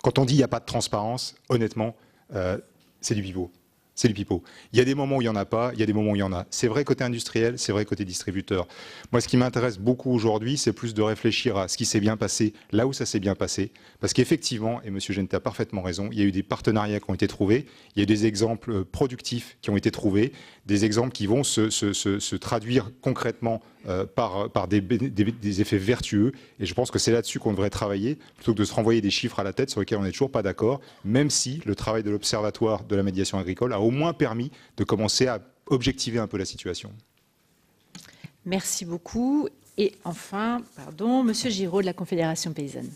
Quand on dit qu'il n'y a pas de transparence, honnêtement, c'est du pipeau. C'est du pipeau. Il y a des moments où il n'y en a pas, il y a des moments où il y en a. C'est vrai côté industriel, c'est vrai côté distributeur. Moi, ce qui m'intéresse beaucoup aujourd'hui, c'est plus de réfléchir à ce qui s'est bien passé, là où ça s'est bien passé. Parce qu'effectivement, et M. Gentet a parfaitement raison, il y a eu des partenariats qui ont été trouvés, il y a eu des exemples productifs qui ont été trouvés, des exemples qui vont se traduire concrètement par des effets vertueux. Et je pense que c'est là-dessus qu'on devrait travailler, plutôt que de se renvoyer des chiffres à la tête sur lesquels on n'est toujours pas d'accord, même si le travail de l'Observatoire de la médiation agricole a au moins permis de commencer à objectiver un peu la situation. Merci beaucoup. Et enfin, M. Giraud de la Confédération paysanne.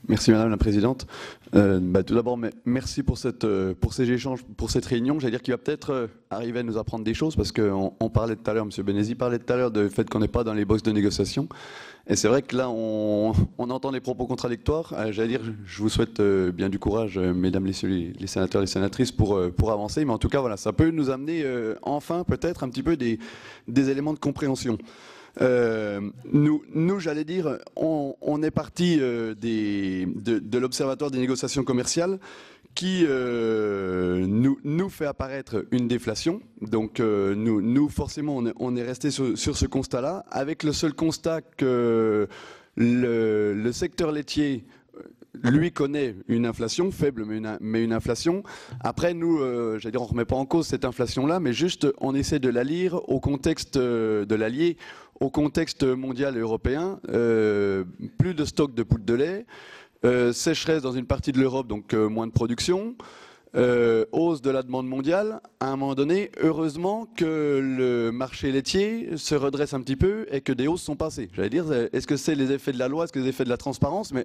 Merci Madame la Présidente. Tout d'abord, merci pour ces échanges, pour cette réunion. J'allais dire qu'il va peut-être arriver à nous apprendre des choses, parce qu'on parlait tout à l'heure, M. Benesi parlait tout à l'heure du fait qu'on n'est pas dans les boxes de négociation. Et c'est vrai que là, on entend des propos contradictoires. J'allais dire, je vous souhaite bien du courage, mesdames, messieurs les sénateurs et les sénatrices, pour avancer. Mais en tout cas, voilà, ça peut nous amener enfin peut-être un petit peu des éléments de compréhension. Nous, j'allais dire, on est parti de l'Observatoire des négociations commerciales qui nous fait apparaître une déflation. Donc nous forcément, on est resté sur ce constat-là, avec le seul constat que le secteur laitier lui connaît une inflation faible, mais une inflation. Après, nous, j'allais dire, on ne remet pas en cause cette inflation-là, mais juste on essaie de la lire au contexte de l'allier, au contexte mondial et européen. Plus de stock de poudre de lait, sécheresse dans une partie de l'Europe, donc moins de production. Hausse de la demande mondiale, à un moment donné, heureusement que le marché laitier se redresse un petit peu et que des hausses sont passées. J'allais dire, est-ce que c'est les effets de la loi, est-ce que c'est les effets de la transparence? Mais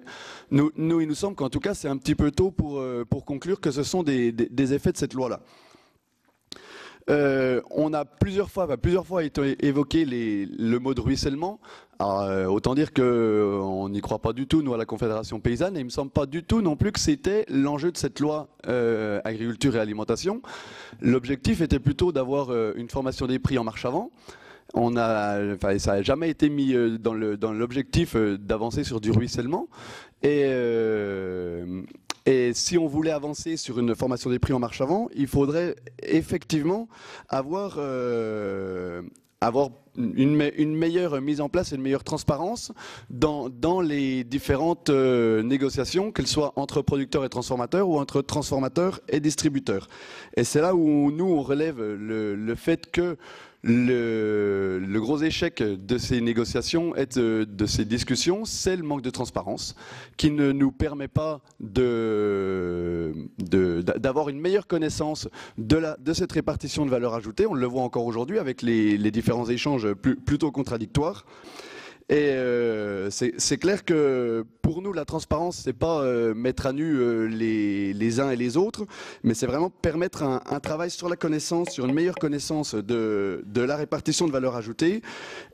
nous, il nous semble qu'en tout cas, c'est un petit peu tôt pour conclure que ce sont des effets de cette loi-là. On a plusieurs fois été évoqué le mot de ruissellement. Alors, autant dire qu'on n'y croit pas du tout, nous, à la Confédération paysanne, et il ne me semble pas du tout non plus que c'était l'enjeu de cette loi agriculture et alimentation. L'objectif était plutôt d'avoir une formation des prix en marche avant. Ça n'a jamais été mis dans l'objectif d'avancer sur du ruissellement. Et si on voulait avancer sur une formation des prix en marche avant, il faudrait effectivement avoir une meilleure mise en place et une meilleure transparence dans les différentes négociations, qu'elles soient entre producteurs et transformateurs ou entre transformateurs et distributeurs. Et c'est là où nous, on relève le fait que le gros échec de ces négociations et de ces discussions, c'est le manque de transparence qui ne nous permet pas d'avoir une meilleure connaissance de cette répartition de valeur ajoutée. On le voit encore aujourd'hui avec les différents échanges plutôt contradictoires. Et c'est clair que pour nous, la transparence, c'est pas mettre à nu les uns et les autres, mais c'est vraiment permettre un travail sur la connaissance, sur une meilleure connaissance de la répartition de valeur ajoutée.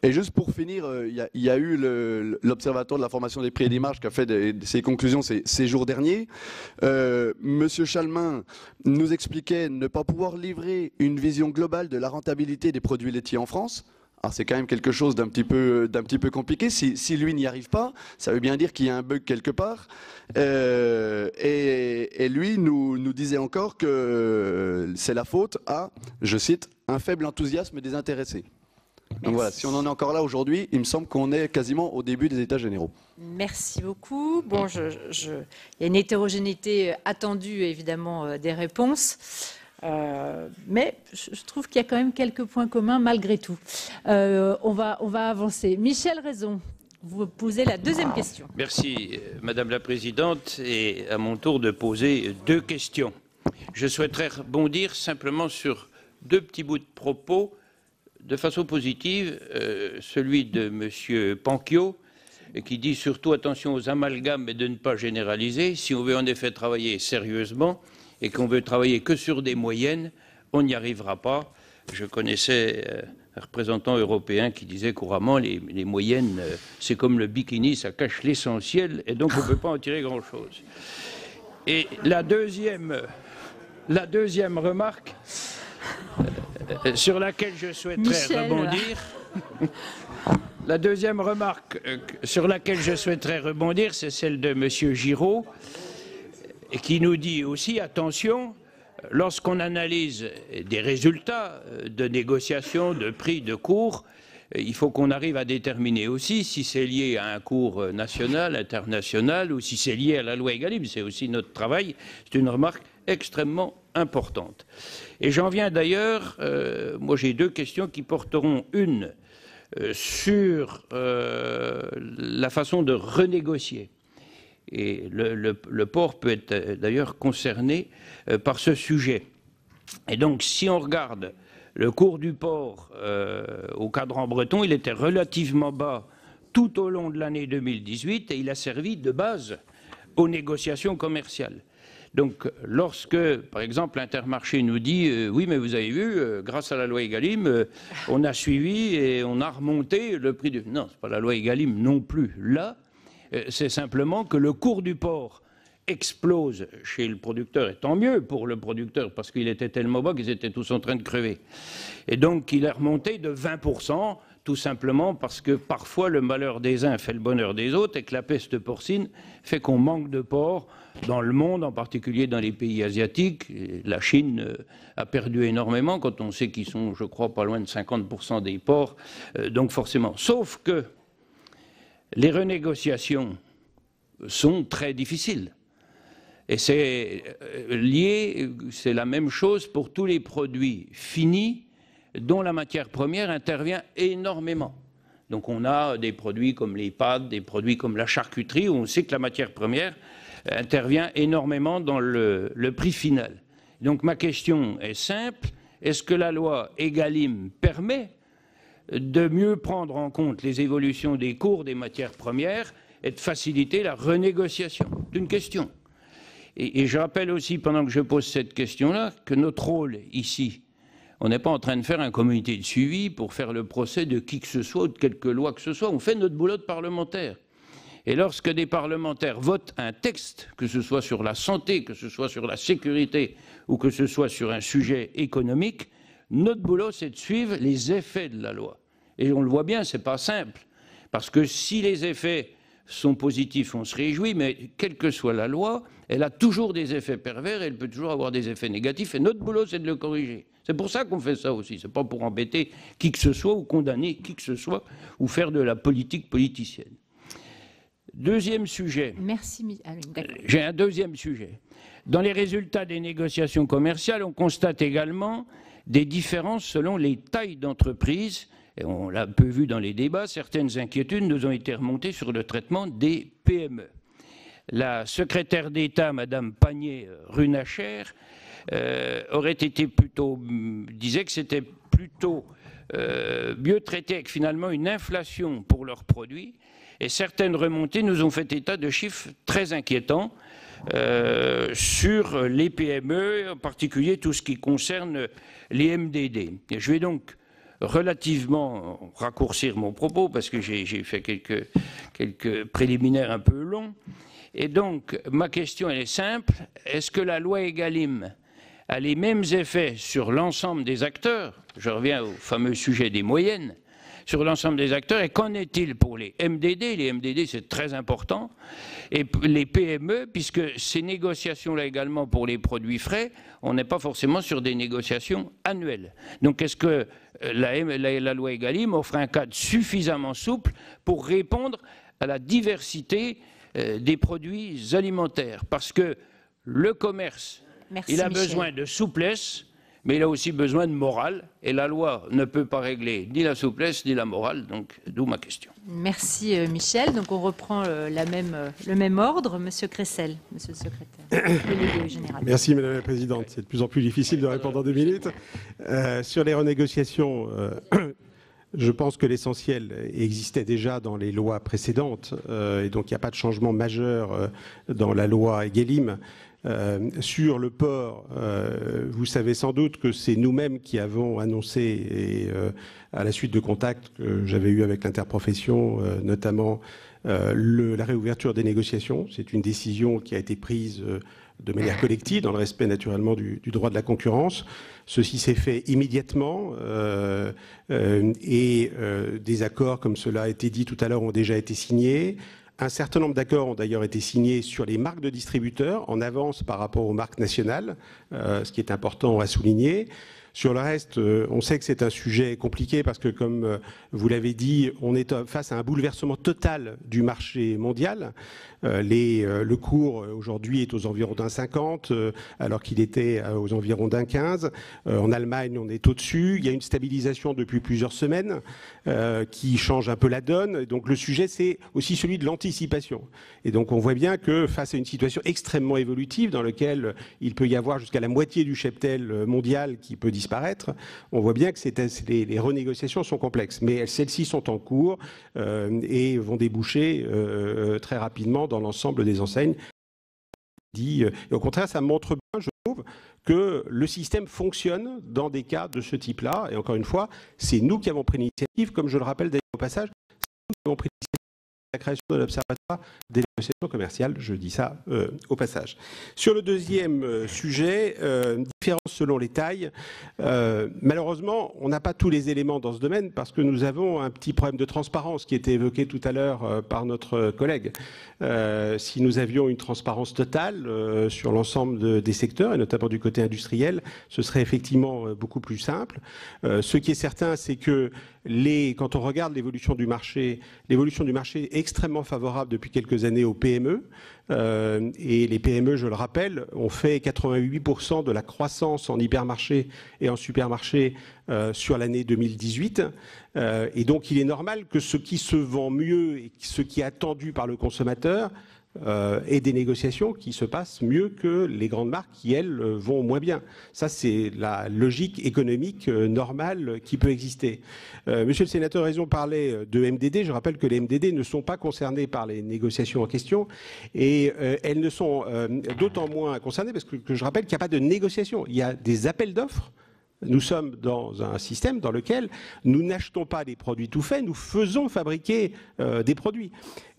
Et juste pour finir, il y a eu l'Observatoire de la formation des prix et des marges qui a fait ses conclusions ces jours derniers. Monsieur Chalmin nous expliquait ne pas pouvoir livrer une vision globale de la rentabilité des produits laitiers en France. Alors c'est quand même quelque chose d'un petit peu compliqué. Si lui n'y arrive pas, ça veut bien dire qu'il y a un bug quelque part. Et lui nous disait encore que c'est la faute à, je cite, un faible enthousiasme des intéressés. Donc voilà, si on en est encore là aujourd'hui, il me semble qu'on est quasiment au début des États généraux. Merci beaucoup. Bon, il y a une hétérogénéité attendue, évidemment, des réponses. Mais je trouve qu'il y a quand même quelques points communs malgré tout. On va avancer. Michel Raison, vous posez la deuxième question. Merci, Madame la Présidente, et à mon tour de poser deux questions. Je souhaiterais rebondir simplement sur deux petits bouts de propos de façon positive. Celui de M. Panquio, qui dit surtout attention aux amalgames et de ne pas généraliser. Si on veut en effet travailler sérieusement, et qu'on veut travailler que sur des moyennes, on n'y arrivera pas. Je connaissais un représentant européen qui disait couramment les moyennes, c'est comme le bikini, ça cache l'essentiel, et donc on ne peut pas en tirer grand-chose. Et la deuxième remarque sur laquelle je souhaiterais rebondir... La deuxième remarque sur laquelle je souhaiterais rebondir, c'est celle de M. Giraud, qui nous dit aussi, attention, lorsqu'on analyse des résultats de négociations, de prix, de cours, il faut qu'on arrive à déterminer aussi si c'est lié à un cours national, international, ou si c'est lié à la loi Egalim. C'est aussi notre travail. C'est une remarque extrêmement importante. Et j'en viens d'ailleurs, moi j'ai deux questions qui porteront une sur la façon de renégocier. Et le porc peut être d'ailleurs concerné par ce sujet. Et donc, si on regarde le cours du porc au cadran breton, il était relativement bas tout au long de l'année 2018 et il a servi de base aux négociations commerciales. Donc, lorsque, par exemple, Intermarché nous dit oui, mais vous avez vu, grâce à la loi Egalim, on a suivi et on a remonté le prix du... Non, c'est pas la loi Egalim non plus. Là, c'est simplement que le cours du porc explose chez le producteur, et tant mieux pour le producteur, parce qu'il était tellement bas qu'ils étaient tous en train de crever. Et donc, il est remonté de 20%, tout simplement parce que parfois le malheur des uns fait le bonheur des autres, et que la peste porcine fait qu'on manque de porc dans le monde, en particulier dans les pays asiatiques. La Chine a perdu énormément, quand on sait qu'ils sont, je crois, pas loin de 50% des porcs, donc forcément. Sauf que les renégociations sont très difficiles. Et c'est lié, c'est la même chose pour tous les produits finis dont la matière première intervient énormément. Donc on a des produits comme les pâtes, des produits comme la charcuterie, où on sait que la matière première intervient énormément dans le prix final. Donc ma question est simple, est-ce que la loi Egalim permet de mieux prendre en compte les évolutions des cours des matières premières et de faciliter la renégociation? C'est une question. Et je rappelle aussi, pendant que je pose cette question-là, que notre rôle ici, On n'est pas en train de faire un comité de suivi pour faire le procès de qui que ce soit ou de quelque loi que ce soit. On fait notre boulot de parlementaire. Et lorsque des parlementaires votent un texte, que ce soit sur la santé, que ce soit sur la sécurité ou que ce soit sur un sujet économique, notre boulot, c'est de suivre les effets de la loi. Et on le voit bien, c'est pas simple. Parce que si les effets sont positifs, on se réjouit, mais quelle que soit la loi, elle a toujours des effets pervers et elle peut toujours avoir des effets négatifs. Et notre boulot, c'est de le corriger. C'est pour ça qu'on fait ça aussi. C'est pas pour embêter qui que ce soit ou condamner qui que ce soit ou faire de la politique politicienne. Deuxième sujet. Merci. J'ai un deuxième sujet. Dans les résultats des négociations commerciales, on constate également des différences selon les tailles d'entreprise. Et on l'a un peu vu dans les débats, certaines inquiétudes nous ont été remontées sur le traitement des PME. La secrétaire d'État, Madame Pannier-Runacher, disait que c'était plutôt mieux traité avec finalement une inflation pour leurs produits. Et certaines remontées nous ont fait état de chiffres très inquiétants sur les PME, en particulier tout ce qui concerne les MDD. Et je vais donc relativement raccourcir mon propos parce que j'ai fait quelques préliminaires un peu longs. Et donc, ma question elle est simple. Est-ce que la loi Egalim a les mêmes effets sur l'ensemble des acteurs? Je reviens au fameux sujet des moyennes. Sur l'ensemble des acteurs, et qu'en est-il pour les MDD? Les MDD, c'est très important, et les PME, puisque ces négociations-là également pour les produits frais, on n'est pas forcément sur des négociations annuelles. Donc est-ce que la loi Egalim offre un cadre suffisamment souple pour répondre à la diversité des produits alimentaires? Parce que le commerce, il a besoin de souplesse, mais il a aussi besoin de morale, et la loi ne peut pas régler ni la souplesse ni la morale, donc d'où ma question. Merci Michel. Donc on reprend le même ordre. Monsieur Cressel, monsieur le secrétaire, délégué général. Merci Madame la Présidente. C'est de plus en plus difficile de répondre en 2 minutes. Sur les renégociations, je pense que l'essentiel existait déjà dans les lois précédentes, et donc il n'y a pas de changement majeur dans la loi Egalim. Sur le port, vous savez sans doute que c'est nous-mêmes qui avons annoncé, et à la suite de contacts que j'avais eus avec l'interprofession, notamment la réouverture des négociations. C'est une décision qui a été prise de manière collective, dans le respect naturellement du droit de la concurrence. Ceci s'est fait immédiatement et des accords, comme cela a été dit tout à l'heure, ont déjà été signés. Un certain nombre d'accords ont d'ailleurs été signés sur les marques de distributeurs, en avance par rapport aux marques nationales, ce qui est important à souligner. Sur le reste, on sait que c'est un sujet compliqué parce que, comme vous l'avez dit, on est face à un bouleversement total du marché mondial. Le cours aujourd'hui est aux environs d'1,50 alors qu'il était aux environs d'1,15. En Allemagne, on est au-dessus. Il y a une stabilisation depuis plusieurs semaines qui change un peu la donne. Et donc le sujet, c'est aussi celui de l'anticipation. Et donc on voit bien que face à une situation extrêmement évolutive dans laquelle il peut y avoir jusqu'à la moitié du cheptel mondial qui peut disparaître, on voit bien que les renégociations sont complexes. Mais celles-ci sont en cours et vont déboucher très rapidement dans l'ensemble des enseignes. Et au contraire, ça montre bien, je trouve, que le système fonctionne dans des cas de ce type-là. Et encore une fois, c'est nous qui avons pris l'initiative, comme je le rappelle d'ailleurs au passage, c'est nous qui avons pris l'initiative de la création de l'Observatoire des négociations commerciales, je dis ça au passage. Sur le deuxième sujet, différence selon les tailles, malheureusement, on n'a pas tous les éléments dans ce domaine parce que nous avons un petit problème de transparence qui était évoqué tout à l'heure par notre collègue. Si nous avions une transparence totale sur l'ensemble des secteurs, et notamment du côté industriel, ce serait effectivement beaucoup plus simple. Ce qui est certain, c'est que quand on regarde l'évolution du marché est extrêmement favorable depuis quelques années aux PME. Et les PME, je le rappelle, ont fait 88% de la croissance en hypermarché et en supermarché sur l'année 2018. Et donc il est normal que ce qui se vend mieux et ce qui est attendu par le consommateur et des négociations qui se passent mieux que les grandes marques qui, elles, vont moins bien. Ça, c'est la logique économique normale qui peut exister. Monsieur le sénateur a raison, parlait de MDD. Je rappelle que les MDD ne sont pas concernés par les négociations en question et elles ne sont d'autant moins concernées parce que je rappelle qu'il n'y a pas de négociation. Il y a des appels d'offres Nous sommes dans un système dans lequel nous n'achetons pas des produits tout faits, nous faisons fabriquer des produits.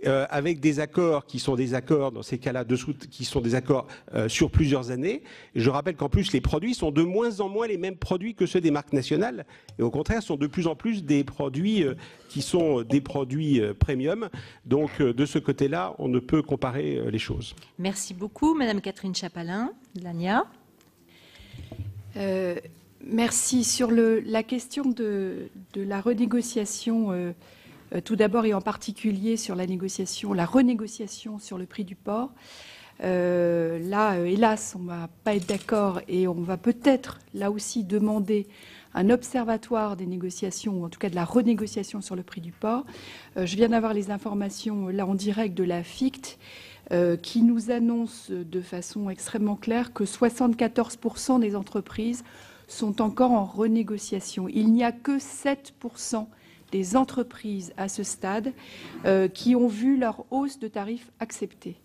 Avec des accords qui sont des accords, dans ces cas-là, qui sont des accords sur plusieurs années. Et je rappelle qu'en plus, les produits sont de moins en moins les mêmes produits que ceux des marques nationales. Et au contraire, sont de plus en plus des produits qui sont des produits premium. Donc, de ce côté-là, on ne peut comparer les choses. Merci beaucoup. Madame Catherine Chapalin, de l'ANIA. Merci. Sur la question de la renégociation, tout d'abord et en particulier sur la renégociation sur le prix du porc, là, hélas, on ne va pas être d'accord et on va peut-être, là aussi, demander un observatoire des négociations, ou en tout cas de la renégociation sur le prix du porc. Je viens d'avoir les informations, là, en direct de la FICT, qui nous annonce de façon extrêmement claire que 74% des entreprises sont encore en renégociation. Il n'y a que 7% des entreprises à ce stade qui ont vu leur hausse de tarifs acceptée.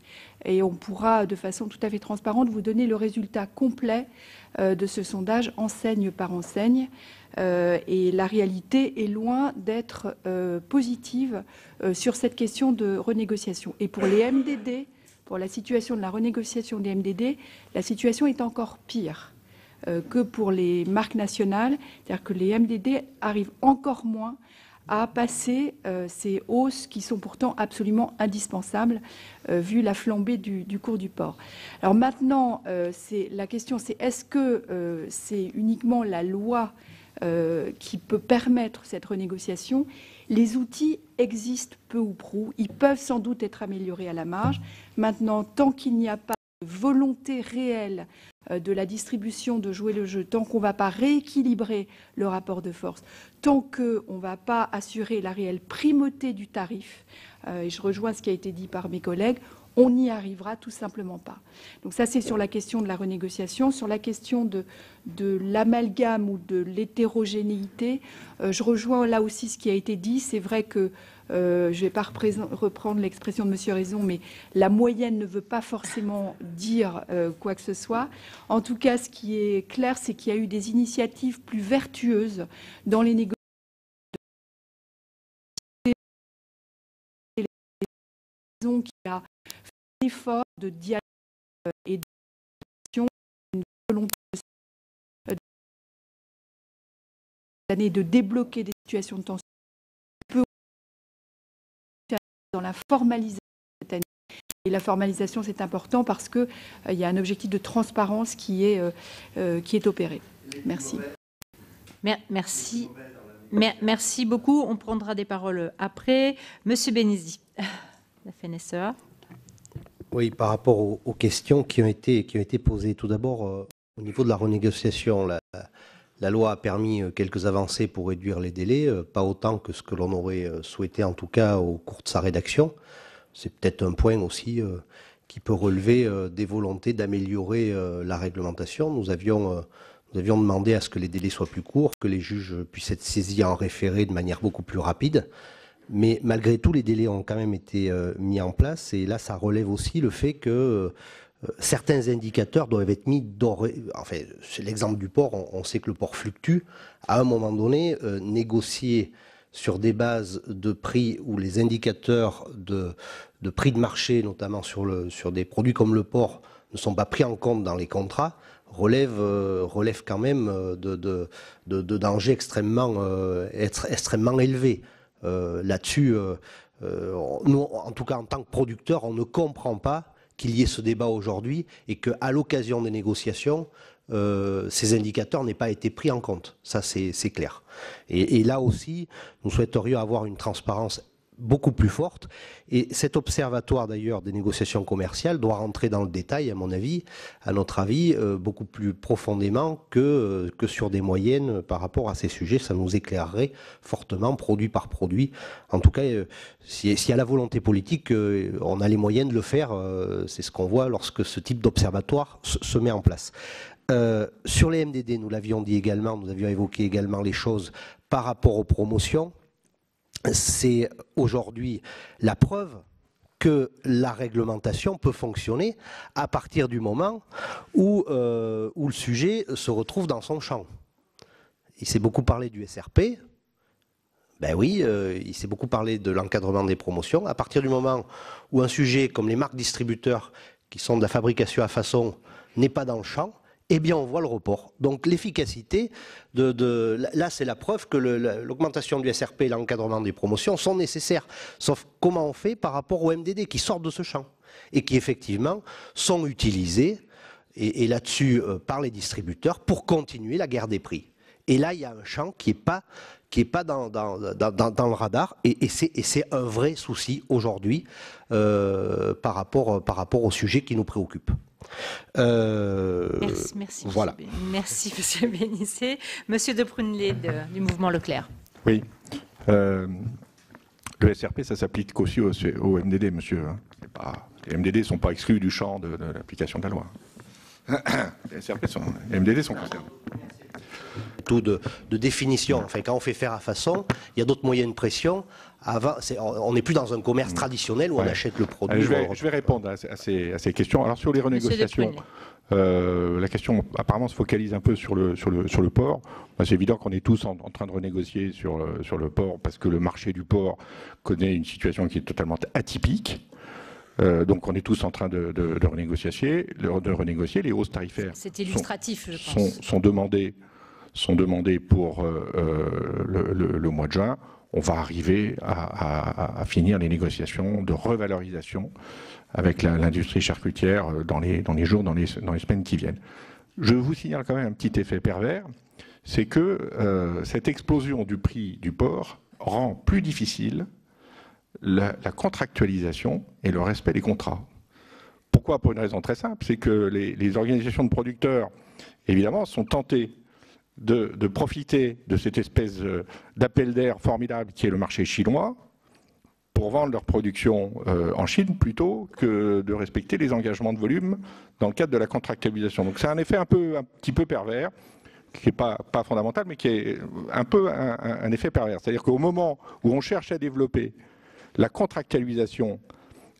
Et on pourra, de façon tout à fait transparente, vous donner le résultat complet de ce sondage, enseigne par enseigne. Et la réalité est loin d'être positive sur cette question de renégociation. Et pour les MDD, pour la situation de la renégociation des MDD, la situation est encore pire que pour les marques nationales. C'est-à-dire que les MDD arrivent encore moins à passer ces hausses qui sont pourtant absolument indispensables vu la flambée du cours du porc. Alors maintenant, la question c'est est-ce que c'est uniquement la loi qui peut permettre cette renégociation? Les outils existent peu ou prou, ils peuvent sans doute être améliorés à la marge. Maintenant, tant qu'il n'y a pas de volonté réelle de la distribution de jouer le jeu, tant qu'on ne va pas rééquilibrer le rapport de force, tant qu'on ne va pas assurer la réelle primauté du tarif, et je rejoins ce qui a été dit par mes collègues, on n'y arrivera tout simplement pas. Donc ça, c'est sur la question de la renégociation. Sur la question de l'amalgame ou de l'hétérogénéité, je rejoins là aussi ce qui a été dit. C'est vrai que je ne vais pas reprendre l'expression de M. Raison, mais la moyenne ne veut pas forcément dire quoi que ce soit. En tout cas, ce qui est clair, c'est qu'il y a eu des initiatives plus vertueuses dans les négociations. Qui a fait un effort de dialogue et de une volonté de débloquer des situations de tension. On peut faire dans la formalisation cette année. Et la formalisation, c'est important parce qu'il y a un objectif de transparence qui est opéré. Merci. Merci beaucoup. On prendra des paroles après. Monsieur Bénézy, la FNSEA. Oui, par rapport aux questions qui ont été posées. Tout d'abord, au niveau de la renégociation, la loi a permis quelques avancées pour réduire les délais, pas autant que ce que l'on aurait souhaité, en tout cas au cours de sa rédaction. C'est peut-être un point aussi qui peut relever des volontés d'améliorer la réglementation. Nous avions demandé à ce que les délais soient plus courts, que les juges puissent être saisis en référé de manière beaucoup plus rapide. Mais malgré tout, les délais ont quand même été mis en place. Et là, ça relève aussi le fait que certains indicateurs doivent être mis enfin, c'est l'exemple du porc, on sait que le porc fluctue. À un moment donné, négocier sur des bases de prix où les indicateurs de prix de marché, notamment sur des produits comme le porc, ne sont pas pris en compte dans les contrats, relève quand même de dangers extrêmement élevés. Là-dessus, nous, en tout cas en tant que producteurs, on ne comprend pas qu'il y ait ce débat aujourd'hui et qu'à l'occasion des négociations, ces indicateurs n'aient pas été pris en compte. Ça, c'est clair. Et là aussi, nous souhaiterions avoir une transparence beaucoup plus forte. Et cet observatoire, d'ailleurs, des négociations commerciales doit rentrer dans le détail, à notre avis, beaucoup plus profondément que sur des moyennes par rapport à ces sujets. Ça nous éclairerait fortement, produit par produit. En tout cas, s'il y a la volonté politique, on a les moyens de le faire. C'est ce qu'on voit lorsque ce type d'observatoire se met en place. Sur les MDD, nous l'avions dit également, nous avions évoqué également les choses par rapport aux promotions. C'est aujourd'hui la preuve que la réglementation peut fonctionner à partir du moment où le sujet se retrouve dans son champ. il s'est beaucoup parlé du SRP. Ben oui, il s'est beaucoup parlé de l'encadrement des promotions. À partir du moment où un sujet comme les marques distributeurs, qui sont de la fabrication à façon, n'est pas dans le champ, eh bien on voit le report. Donc l'efficacité, là c'est la preuve que l'augmentation du SRP et l'encadrement des promotions sont nécessaires. Sauf comment on fait par rapport aux MDD qui sortent de ce champ et qui effectivement sont utilisés, et là-dessus par les distributeurs, pour continuer la guerre des prix. Et là il y a un champ qui n'est pas dans le radar, et c'est un vrai souci aujourd'hui par rapport au sujet qui nous préoccupe. Merci, voilà. Merci, monsieur Bénissé. Monsieur de Prunelé du mouvement Leclerc. Oui. Le SRP, ça s'applique qu'aussi au MDD, monsieur. Les MDD ne sont pas exclus du champ de l'application de la loi. Les MDD sont concernés. Tout de définition. Enfin, quand on fait faire à façon, il y a d'autres moyens de pression. Avant, on n'est plus dans un commerce traditionnel où on achète le produit. Je vais répondre à ces questions. Alors sur les renégociations, la question apparemment se focalise un peu sur le port. C'est évident qu'on est tous en train de renégocier sur le port parce que le marché du port connaît une situation qui est totalement atypique. Donc on est tous en train de renégocier. Les hausses tarifaires. C'est illustratif, je pense. Sont demandées pour le mois de juin. On va arriver à finir les négociations de revalorisation avec l'industrie charcutière dans les jours, dans les semaines qui viennent. Je vous signale quand même un petit effet pervers, c'est que cette explosion du prix du porc rend plus difficile la contractualisation et le respect des contrats. Pourquoi? Pour une raison très simple, c'est que les organisations de producteurs, évidemment, sont tentées de profiter de cette espèce d'appel d'air formidable qui est le marché chinois pour vendre leur production en Chine plutôt que de respecter les engagements de volume dans le cadre de la contractualisation. Donc c'est un effet un petit peu pervers, qui n'est pas fondamental, mais qui est un peu un effet pervers. C'est-à-dire qu'au moment où on cherche à développer la contractualisation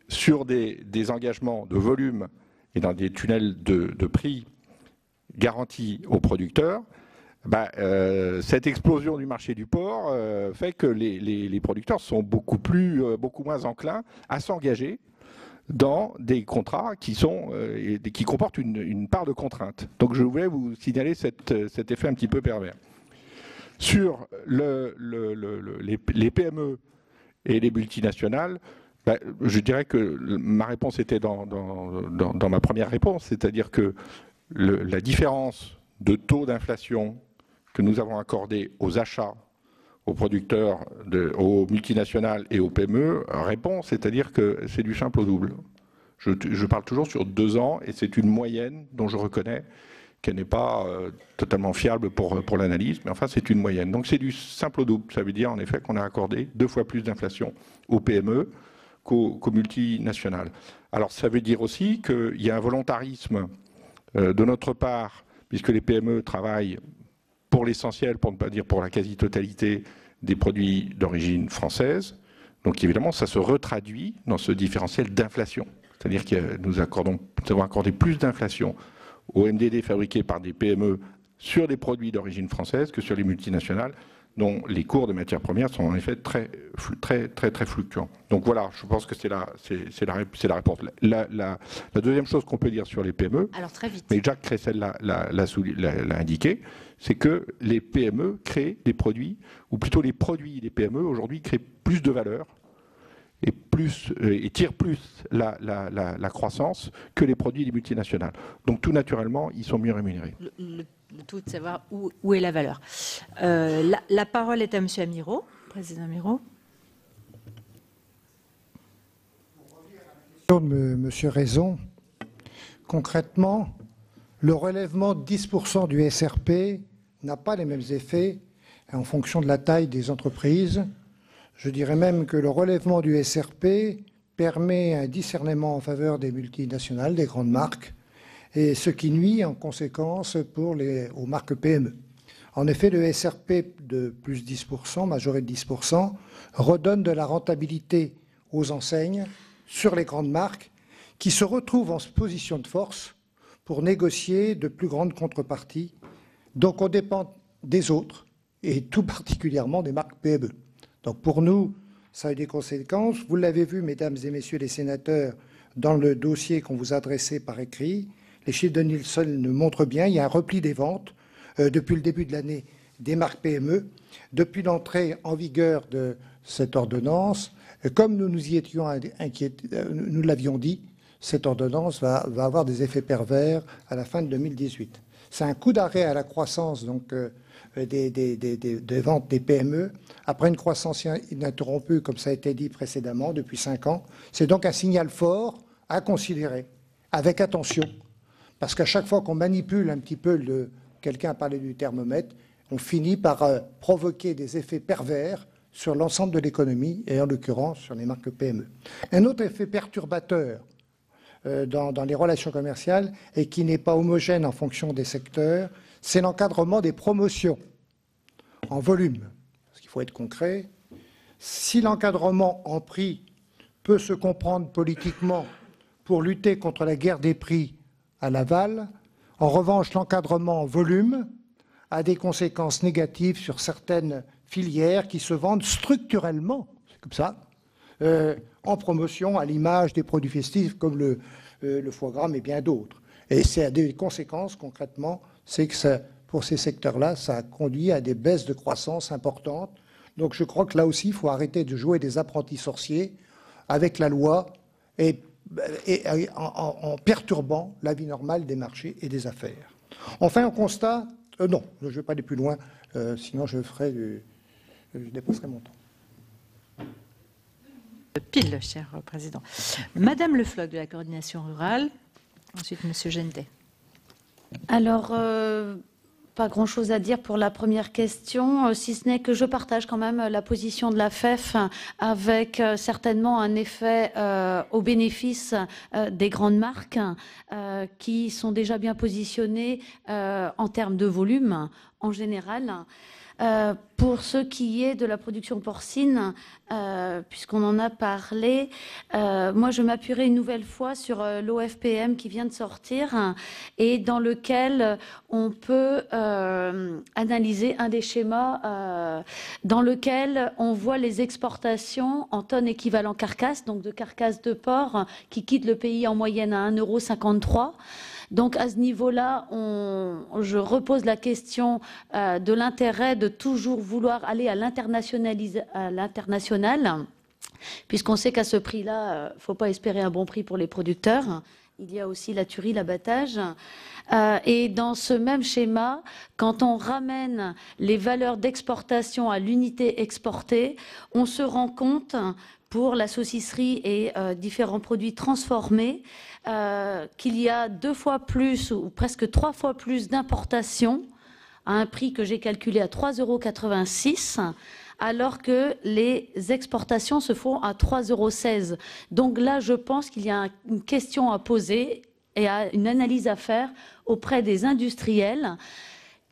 sur des engagements de volume et dans des tunnels de prix garantis aux producteurs, cette explosion du marché du porc fait que les producteurs sont beaucoup moins enclins à s'engager dans des contrats qui comportent une part de contrainte. Donc je voulais vous signaler cet effet un petit peu pervers. Sur les PME et les multinationales, je dirais que ma réponse était dans ma première réponse, c'est-à-dire que la différence de taux d'inflation que nous avons accordé aux achats, aux producteurs, aux multinationales et aux PME répond, c'est-à-dire que c'est du simple au double. Je parle toujours sur 2 ans et c'est une moyenne dont je reconnais qu'elle n'est pas totalement fiable pour l'analyse, mais enfin c'est une moyenne. Donc c'est du simple au double. Ça veut dire en effet qu'on a accordé 2 fois plus d'inflation aux PME qu'aux multinationales. Alors ça veut dire aussi qu'il y a un volontarisme de notre part, puisque les PME travaillent pour l'essentiel, pour ne pas dire pour la quasi-totalité, des produits d'origine française. Donc évidemment, ça se retraduit dans ce différentiel d'inflation. C'est-à-dire que nous avons accordé plus d'inflation aux MDD fabriqués par des PME sur des produits d'origine française que sur les multinationales, dont les cours de matières premières sont en effet très fluctuants. Donc voilà, je pense que c'est la réponse. La deuxième chose qu'on peut dire sur les PME, alors, très vite. mais Jacques Cressel l'a indiqué, c'est que les PME créent des produits, ou plutôt les produits des PME aujourd'hui créent plus de valeur et tirent plus la croissance que les produits des multinationales. Donc tout naturellement, ils sont mieux rémunérés. Le tout de savoir où est la valeur. La parole est à Monsieur Amirault, Président Amirault. Monsieur Raison, concrètement, le relèvement de 10% du SRP n'a pas les mêmes effets en fonction de la taille des entreprises. Je dirais même que le relèvement du SRP permet un discernement en faveur des multinationales, des grandes marques, et ce qui nuit en conséquence aux marques PME. En effet, le SRP de plus 10%, majoré de 10%, redonne de la rentabilité aux enseignes sur les grandes marques qui se retrouvent en position de force pour négocier de plus grandes contreparties. Donc on dépend des autres et tout particulièrement des marques PME. Donc pour nous, ça a eu des conséquences. Vous l'avez vu, mesdames et messieurs les sénateurs, dans le dossier qu'on vous a adressé par écrit. Les chiffres de Nielsen nous montrent bien, il y a un repli des ventes depuis le début de l'année des marques PME. Depuis l'entrée en vigueur de cette ordonnance, comme nous nous y étions inquiétés, nous l'avions dit, cette ordonnance va avoir des effets pervers à la fin de 2018. C'est un coup d'arrêt à la croissance donc, des ventes des PME, après une croissance ininterrompue, comme ça a été dit précédemment, depuis 5 ans. C'est donc un signal fort à considérer, avec attention, parce qu'à chaque fois qu'on manipule un petit peu, quelqu'un a parlé du thermomètre, on finit par provoquer des effets pervers sur l'ensemble de l'économie, et en l'occurrence sur les marques PME. Un autre effet perturbateur dans les relations commerciales, et qui n'est pas homogène en fonction des secteurs, c'est l'encadrement des promotions en volume. Parce qu'il faut être concret. Si l'encadrement en prix peut se comprendre politiquement pour lutter contre la guerre des prix à l'aval, en revanche, l'encadrement en volume a des conséquences négatives sur certaines filières qui se vendent structurellement, comme ça, en promotion à l'image des produits festifs comme le foie gras, mais bien d'autres. Et c'est à des conséquences, concrètement, c'est que ça, pour ces secteurs-là, ça a conduit à des baisses de croissance importantes. Donc je crois que là aussi, il faut arrêter de jouer des apprentis sorciers avec la loi et en perturbant la vie normale des marchés et des affaires. Enfin, on constate... non, je ne vais pas aller plus loin, sinon je dépasserai mon temps. Pile, cher Président. Madame Le Floch de la coordination rurale, ensuite Monsieur Gentet. Alors, pas grand-chose à dire pour la première question, si ce n'est que je partage quand même la position de la FEF avec certainement un effet au bénéfice des grandes marques qui sont déjà bien positionnées en termes de volume en général. Pour ce qui est de la production porcine, puisqu'on en a parlé, moi je m'appuierai une nouvelle fois sur l'OFPM qui vient de sortir et dans lequel on peut analyser un des schémas dans lequel on voit les exportations en tonnes équivalent carcasse, donc de carcasse de porc qui quittent le pays en moyenne à 1,53 €. Donc à ce niveau-là, je repose la question de l'intérêt de toujours vouloir aller à l'international, puisqu'on sait qu'à ce prix-là, il ne faut pas espérer un bon prix pour les producteurs. Il y a aussi la tuerie, l'abattage. Et dans ce même schéma, quand on ramène les valeurs d'exportation à l'unité exportée, on se rend compte pour la saucisserie et différents produits transformés, qu'il y a 2 fois plus ou presque 3 fois plus d'importations à un prix que j'ai calculé à 3,86 €, alors que les exportations se font à 3,16 €. Donc là, je pense qu'il y a une question à poser et une analyse à faire auprès des industriels.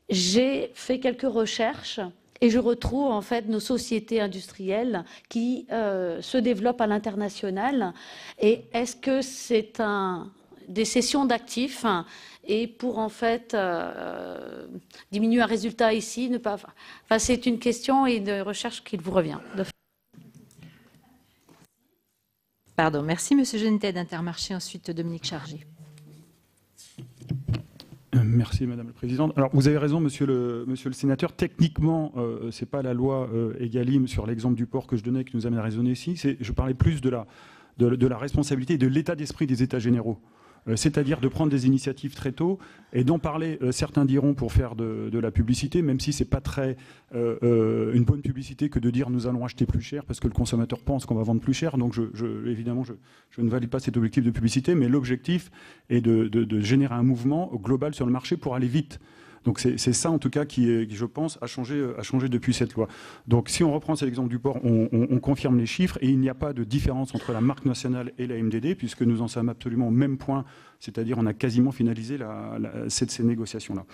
J'ai fait quelques recherches. Et je retrouve en fait nos sociétés industrielles qui se développent à l'international. Et est-ce que c'est des cessions d'actifs et pour en fait diminuer un résultat ici, ne pas. Enfin, c'est une question et de recherche qu'il vous revient. Pardon, merci Monsieur Gentet d'Intermarché. Ensuite Dominique Chargé. Merci Madame la Présidente. Alors vous avez raison Monsieur le Sénateur, techniquement c'est pas la loi Egalim sur l'exemple du porc que je donnais qui nous amène à raisonner ici, je parlais plus de la responsabilité et de l'état d'esprit des États généraux. C'est-à-dire de prendre des initiatives très tôt et d'en parler, certains diront pour faire de la publicité, même si c'est pas très une bonne publicité que de dire nous allons acheter plus cher parce que le consommateur pense qu'on va vendre plus cher. Donc évidemment, je ne valide pas cet objectif de publicité, mais l'objectif est de générer un mouvement global sur le marché pour aller vite. Donc c'est ça en tout cas qui je pense, a changé depuis cette loi. Donc si on reprend cet exemple du porc, on confirme les chiffres et il n'y a pas de différence entre la marque nationale et la MDD puisque nous en sommes absolument au même point, c'est-à-dire on a quasiment finalisé ces négociations-là.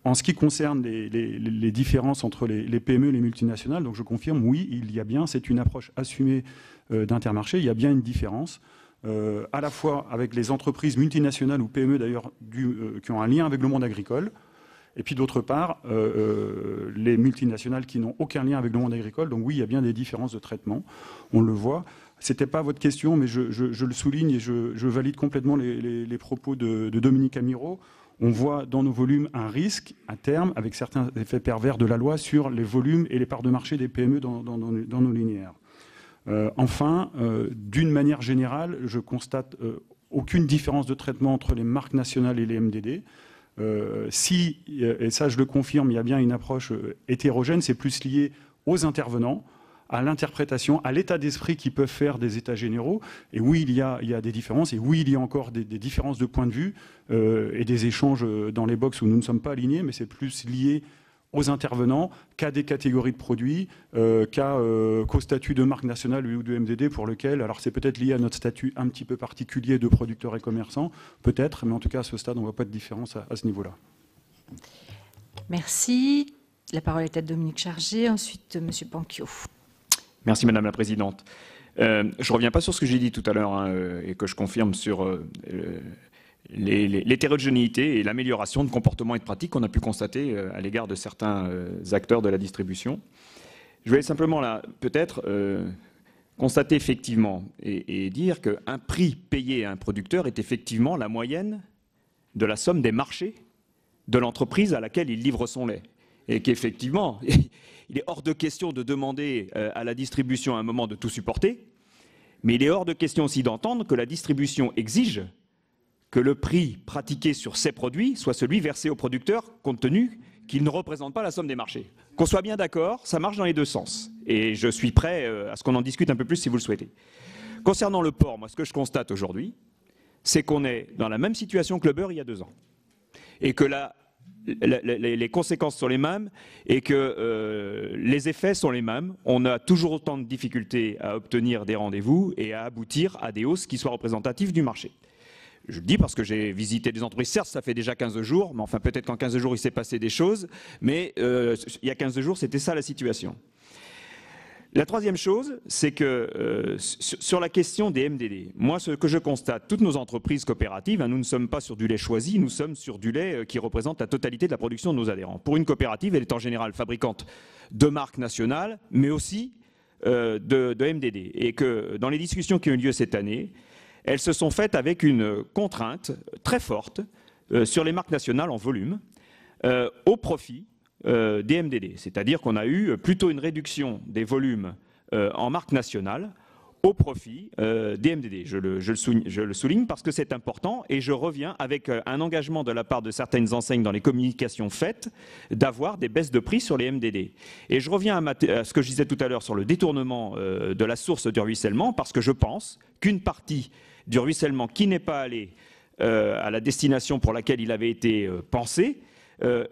En ce qui concerne les différences entre les PME et les multinationales, donc je confirme, oui, il y a bien, c'est une approche assumée d'Intermarché, il y a bien une différence. À la fois avec les entreprises multinationales ou PME d'ailleurs qui ont un lien avec le monde agricole Et puis d'autre part, les multinationales qui n'ont aucun lien avec le monde agricole. Donc oui, il y a bien des différences de traitement, on le voit. Ce n'était pas votre question, mais je le souligne et je valide complètement les propos de Dominique Amirault. On voit dans nos volumes un risque, à terme, avec certains effets pervers de la loi, sur les volumes et les parts de marché des PME dans nos linéaires. Enfin, d'une manière générale, je constate aucune différence de traitement entre les marques nationales et les MDD. Et ça je le confirme, il y a bien une approche hétérogène, c'est plus lié aux intervenants, à l'interprétation, à l'état d'esprit qu'ils peuvent faire des états généraux. Et oui, il y a des différences, et oui, il y a encore des différences de point de vue et des échanges dans les box où nous ne sommes pas alignés, mais c'est plus lié aux intervenants qu'à des catégories de produits, qu'au statut de marque nationale ou de MDD pour lequel, alors c'est peut-être lié à notre statut un petit peu particulier de producteurs et commerçants, peut-être, mais en tout cas à ce stade, on ne voit pas de différence à ce niveau-là. Merci. La parole est à Dominique Chargé, ensuite M. Panquio. Merci Madame la Présidente. Je ne reviens pas sur ce que j'ai dit tout à l'heure et que je confirme sur l'hétérogénéité et l'amélioration de comportements et de pratiques qu'on a pu constater à l'égard de certains acteurs de la distribution. Je voulais simplement là peut-être constater effectivement et dire qu'un prix payé à un producteur est effectivement la moyenne de la somme des marchés de l'entreprise à laquelle il livre son lait. Et qu'effectivement, il est hors de question de demander à la distribution à un moment de tout supporter, mais il est hors de question aussi d'entendre que la distribution exige que le prix pratiqué sur ces produits soit celui versé au producteur, compte tenu qu'il ne représente pas la somme des marchés. Qu'on soit bien d'accord, ça marche dans les deux sens. Et je suis prêt à ce qu'on en discute un peu plus si vous le souhaitez. Concernant le porc, moi, ce que je constate aujourd'hui, c'est qu'on est dans la même situation que le beurre il y a 2 ans. Et que les conséquences sont les mêmes et que les effets sont les mêmes. On a toujours autant de difficultés à obtenir des rendez-vous et à aboutir à des hausses qui soient représentatives du marché. Je le dis parce que j'ai visité des entreprises, certes ça fait déjà 15 jours, mais enfin peut-être qu'en 15 jours il s'est passé des choses, mais il y a 15 jours c'était ça la situation. La troisième chose, c'est que sur la question des MDD, moi ce que je constate, toutes nos entreprises coopératives, nous ne sommes pas sur du lait choisi, nous sommes sur du lait qui représente la totalité de la production de nos adhérents. Pour une coopérative, elle est en général fabricante de marques nationales, mais aussi de MDD. Et que dans les discussions qui ont eu lieu cette année, elles se sont faites avec une contrainte très forte sur les marques nationales en volume, au profit des MDD. C'est-à-dire qu'on a eu plutôt une réduction des volumes en marque nationale au profit des MDD. Je le souligne parce que c'est important et je reviens avec un engagement de la part de certaines enseignes dans les communications faites d'avoir des baisses de prix sur les MDD. Et je reviens à ce que je disais tout à l'heure sur le détournement de la source du ruissellement parce que je pense qu'une partie du ruissellement qui n'est pas allé à la destination pour laquelle il avait été pensé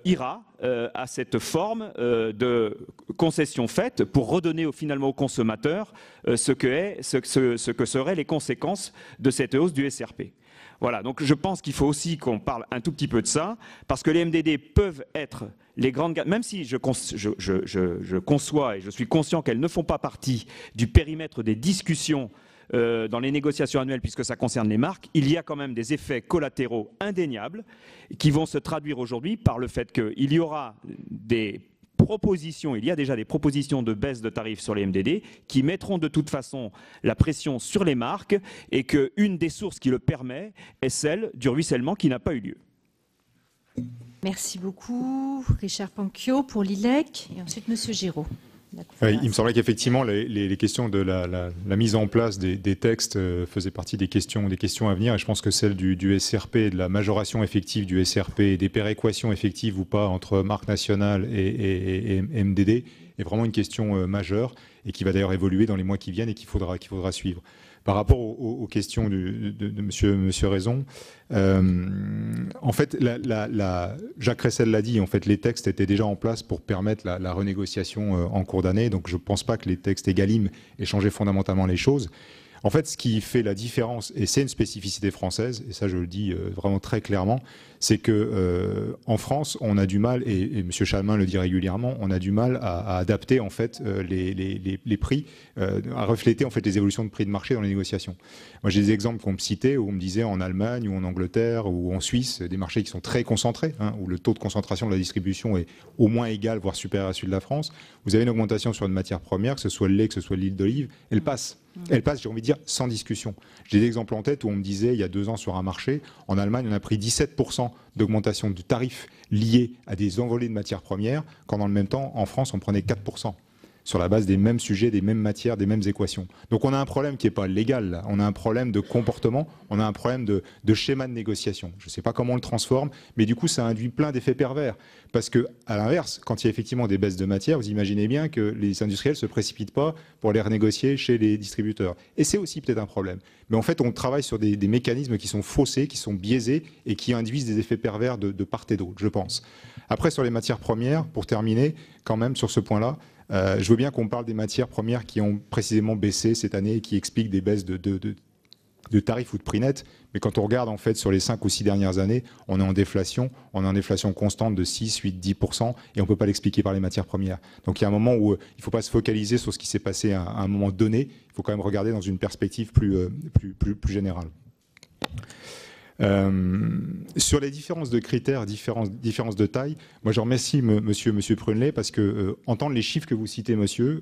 ira à cette forme de concession faite pour redonner finalement aux consommateurs ce que seraient les conséquences de cette hausse du SRP. Voilà, donc je pense qu'il faut aussi qu'on parle un tout petit peu de ça, parce que les MDD peuvent être les grandes... Même si je conçois et je suis conscient qu'elles ne font pas partie du périmètre des discussions dans les négociations annuelles, puisque ça concerne les marques, il y a quand même des effets collatéraux indéniables qui vont se traduire aujourd'hui par le fait qu'il y aura des propositions, il y a déjà des propositions de baisse de tarifs sur les MDD qui mettront de toute façon la pression sur les marques et qu'une des sources qui le permet est celle du ruissellement qui n'a pas eu lieu. Merci beaucoup, Richard Panquio pour l'ILEC et ensuite Monsieur Giraud. Il me semblait qu'effectivement les questions de la mise en place des textes faisaient partie des questions à venir, et je pense que celle du SRP, de la majoration effective du SRP, et des péréquations effectives ou pas entre marque nationale et MDD est vraiment une question majeure et qui va d'ailleurs évoluer dans les mois qui viennent et qu'il faudra suivre. Par rapport aux questions de Monsieur Raison, en fait, Jacques Cressel l'a dit, en fait, les textes étaient déjà en place pour permettre la renégociation en cours d'année, donc je ne pense pas que les textes Egalim aient changé fondamentalement les choses. En fait, ce qui fait la différence, et c'est une spécificité française, et ça je le dis vraiment très clairement, c'est que en France, on a du mal, et M. Chalmin le dit régulièrement, on a du mal à adapter en fait les prix, à refléter en fait les évolutions de prix de marché dans les négociations. Moi, j'ai des exemples qu'on me citait où on me disait en Allemagne ou en Angleterre ou en Suisse, des marchés qui sont très concentrés, hein, où le taux de concentration de la distribution est au moins égal, voire supérieur à celui de la France. Vous avez une augmentation sur une matière première, que ce soit le lait, que ce soit l'huile d'olive, elle passe. Elle passe, j'ai envie de dire, sans discussion. J'ai des exemples en tête où on me disait, il y a 2 ans sur un marché, en Allemagne, on a pris 17% d'augmentation du tarif lié à des envolées de matières premières, quand dans le même temps, en France, on prenait 4%. Sur la base des mêmes sujets, des mêmes matières, des mêmes équations. Donc on a un problème qui n'est pas légal, là. On a un problème de comportement, on a un problème de schéma de négociation. Je ne sais pas comment on le transforme, mais du coup ça induit plein d'effets pervers. Parce que, à l'inverse, quand il y a effectivement des baisses de matière, vous imaginez bien que les industriels ne se précipitent pas pour les renégocier chez les distributeurs. Et c'est aussi peut-être un problème. Mais en fait, on travaille sur des mécanismes qui sont faussés, qui sont biaisés et qui induisent des effets pervers de part et d'autre, je pense. Après, sur les matières premières, pour terminer, quand même, sur ce point-là, je veux bien qu'on parle des matières premières qui ont précisément baissé cette année et qui expliquent des baisses de tarifs ou de prix net. Mais quand on regarde en fait sur les 5 ou 6 dernières années, on est en déflation constante de 6, 8, 10% et on ne peut pas l'expliquer par les matières premières. Donc il y a un moment où il ne faut pas se focaliser sur ce qui s'est passé à un moment donné, il faut quand même regarder dans une perspective plus générale. Sur les différences de critères, différences de taille, moi je remercie monsieur Prunellet parce que entendre les chiffres que vous citez, monsieur,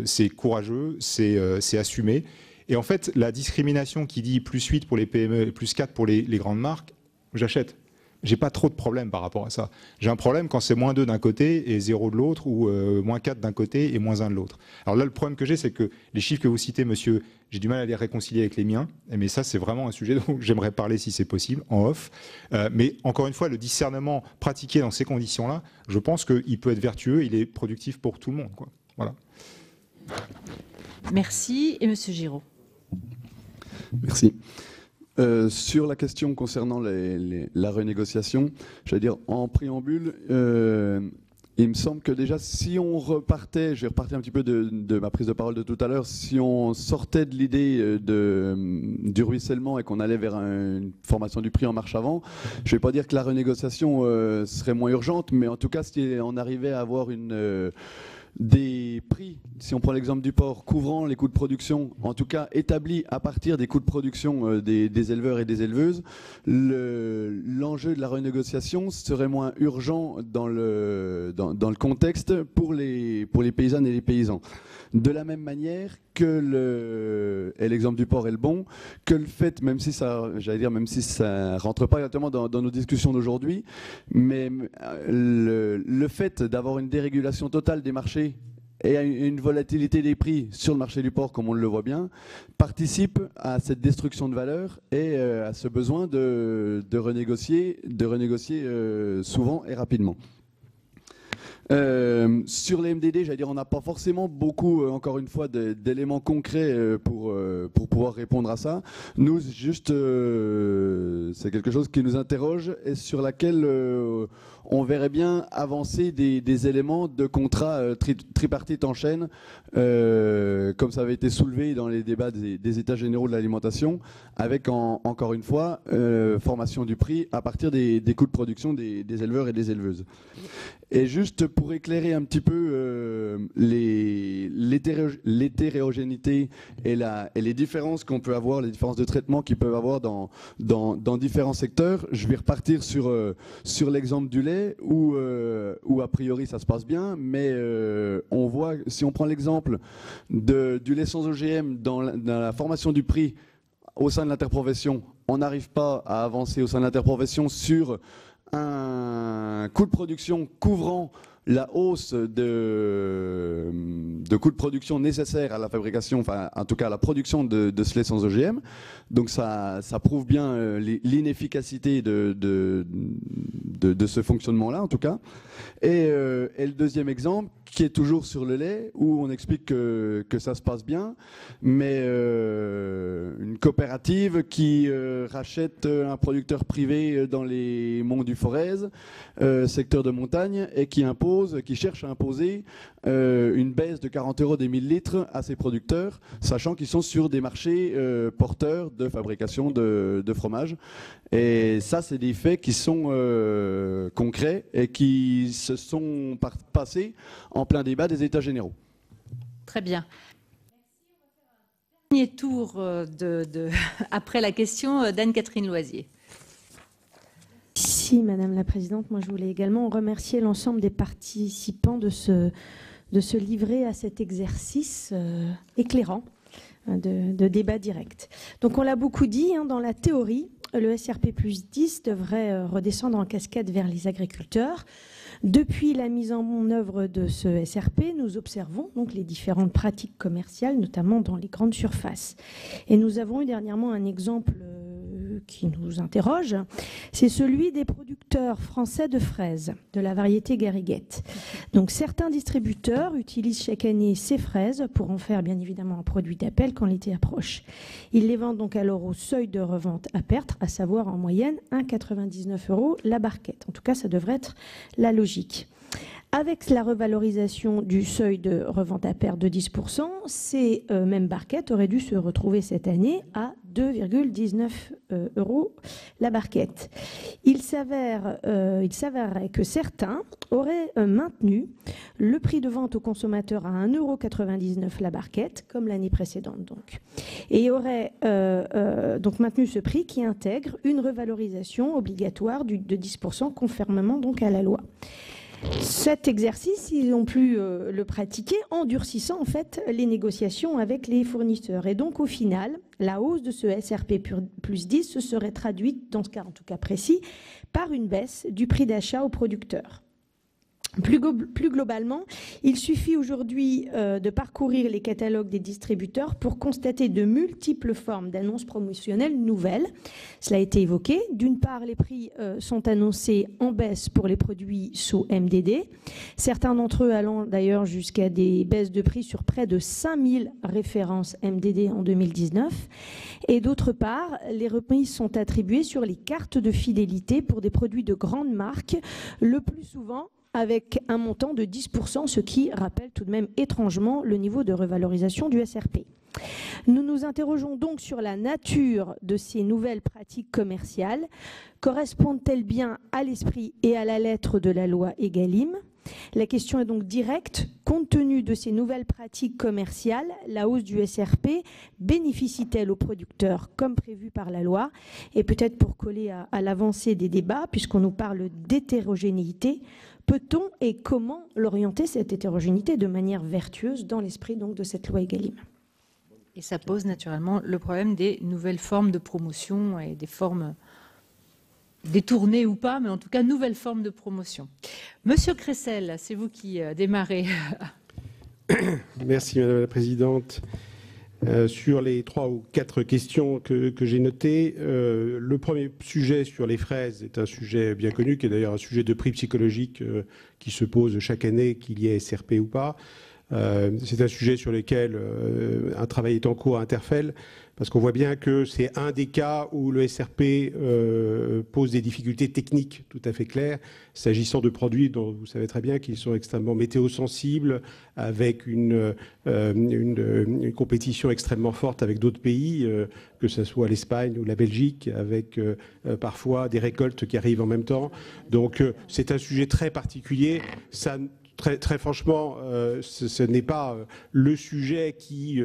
c'est courageux, c'est assumé. Et en fait, la discrimination qui dit plus 8 pour les PME et plus 4 pour les grandes marques, j'achète. J'ai pas trop de problème par rapport à ça. J'ai un problème quand c'est moins 2 d'un côté et 0 de l'autre, ou moins 4 d'un côté et moins 1 de l'autre. Alors là, le problème que j'ai, c'est que les chiffres que vous citez, monsieur, j'ai du mal à les réconcilier avec les miens, mais ça, c'est vraiment un sujet dont j'aimerais parler, si c'est possible, en off. Mais encore une fois, le discernement pratiqué dans ces conditions-là, je pense qu'il peut être vertueux, il est productif pour tout le monde, quoi. Voilà. Merci. Et monsieur Giraud. Merci. Sur la question concernant la renégociation, j'allais dire en préambule, il me semble que déjà si on repartait, je vais repartir un petit peu de ma prise de parole de tout à l'heure, si on sortait de l'idée du ruissellement et qu'on allait vers une formation du prix en marche avant, je ne vais pas dire que la renégociation serait moins urgente, mais en tout cas si on arrivait à avoir des prix, si on prend l'exemple du porc, couvrant les coûts de production, en tout cas établis à partir des coûts de production des éleveurs et des éleveuses, l'enjeu de la renégociation serait moins urgent dans le contexte pour les paysannes et les paysans. De la même manière que et l'exemple du porc est le bon, que le fait, même si ça rentre pas exactement dans nos discussions d'aujourd'hui, mais le fait d'avoir une dérégulation totale des marchés et une volatilité des prix sur le marché du porc, comme on le voit bien, participe à cette destruction de valeur et à ce besoin de renégocier souvent et rapidement. Sur les MDD, j'allais dire, on n'a pas forcément beaucoup, encore une fois, d'éléments concrets pour pouvoir répondre à ça. Nous, juste, c'est quelque chose qui nous interroge et sur laquelle on verrait bien avancer des éléments de contrat tripartite en chaîne, comme ça avait été soulevé dans les débats des États généraux de l'alimentation, avec encore une fois, formation du prix à partir des coûts de production des éleveurs et des éleveuses. Et juste pour éclairer un petit peu l'hétérogénéité et les différences qu'on peut avoir, les différences de traitement qu'ils peuvent avoir dans différents secteurs, je vais repartir sur l'exemple du lait où a priori ça se passe bien, mais on voit, si on prend l'exemple du lait sans OGM dans la formation du prix au sein de l'interprofession, on n'arrive pas à avancer au sein de l'interprofession sur un coût de production couvrant la hausse de coûts de production nécessaires à la fabrication, enfin en tout cas à la production de ce lait sans OGM. Donc ça prouve bien l'inefficacité de ce fonctionnement-là en tout cas. Et le deuxième exemple qui est toujours sur le lait, où on explique que ça se passe bien, mais une coopérative qui rachète un producteur privé dans les monts du Forez, secteur de montagne, et qui cherche à imposer une baisse de 40 € des 1000 litres à ses producteurs, sachant qu'ils sont sur des marchés porteurs de fabrication de fromage. Et ça, c'est des faits qui sont concrets et qui se sont passés en plein débat des États généraux. Très bien. Dernier tour après la question d'Anne-Catherine Loisier. Si, Madame la Présidente, moi je voulais également remercier l'ensemble des participants de se livrer à cet exercice éclairant de débat direct. Donc on l'a beaucoup dit, dans la théorie, le SRP plus 10 devrait redescendre en cascade vers les agriculteurs. Depuis la mise en œuvre de ce SRP, nous observons donc les différentes pratiques commerciales, notamment dans les grandes surfaces. Et nous avons eu dernièrement un exemple qui nous interroge, c'est celui des producteurs français de fraises, de la variété Gariguette. Donc certains distributeurs utilisent chaque année ces fraises pour en faire bien évidemment un produit d'appel quand l'été approche. Ils les vendent donc alors au seuil de revente à perte, à savoir en moyenne 1,99 € la barquette. En tout cas, ça devrait être la logique. Avec la revalorisation du seuil de revente à perte de 10%, ces mêmes barquettes auraient dû se retrouver cette année à 2,19 € la barquette. Il s'avérerait que certains auraient maintenu le prix de vente au consommateur à 1,99 € la barquette, comme l'année précédente donc. Et auraient donc maintenu ce prix qui intègre une revalorisation obligatoire de 10%, conformément donc à la loi. Cet exercice, ils ont pu le pratiquer en durcissant en fait les négociations avec les fournisseurs. Et donc au final, la hausse de ce SRP plus 10 se serait traduite, dans ce cas en tout cas précis, par une baisse du prix d'achat aux producteurs. Plus globalement, il suffit aujourd'hui de parcourir les catalogues des distributeurs pour constater de multiples formes d'annonces promotionnelles nouvelles. Cela a été évoqué. D'une part, les prix sont annoncés en baisse pour les produits sous MDD. Certains d'entre eux allant d'ailleurs jusqu'à des baisses de prix sur près de 5000 références MDD en 2019. Et d'autre part, les remises sont attribuées sur les cartes de fidélité pour des produits de grandes marques, le plus souvent avec un montant de 10%, ce qui rappelle tout de même étrangement le niveau de revalorisation du SRP. Nous nous interrogeons donc sur la nature de ces nouvelles pratiques commerciales. Correspondent-elles bien à l'esprit et à la lettre de la loi Egalim ? La question est donc directe. Compte tenu de ces nouvelles pratiques commerciales, la hausse du SRP bénéficie-t-elle aux producteurs comme prévu par la loi ? Et peut-être pour coller à l'avancée des débats, puisqu'on nous parle d'hétérogénéité, peut-on et comment l'orienter, cette hétérogénéité, de manière vertueuse dans l'esprit donc de cette loi Egalim ? Et ça pose naturellement le problème des nouvelles formes de promotion et des formes détournées ou pas, mais en tout cas nouvelles formes de promotion. Monsieur Cressel, c'est vous qui démarrez. Merci Madame la Présidente. Sur les 3 ou 4 questions que j'ai notées, le premier sujet sur les fraises est un sujet bien connu, qui est d'ailleurs un sujet de prix psychologique qui se pose chaque année, qu'il y ait SRP ou pas. C'est un sujet sur lequel un travail est en cours à Interfel, parce qu'on voit bien que c'est un des cas où le SRP pose des difficultés techniques tout à fait claires, s'agissant de produits dont vous savez très bien qu'ils sont extrêmement météosensibles, avec une compétition extrêmement forte avec d'autres pays, que ce soit l'Espagne ou la Belgique, avec parfois des récoltes qui arrivent en même temps. Donc c'est un sujet très particulier. Ça, très franchement, ce n'est pas le sujet qui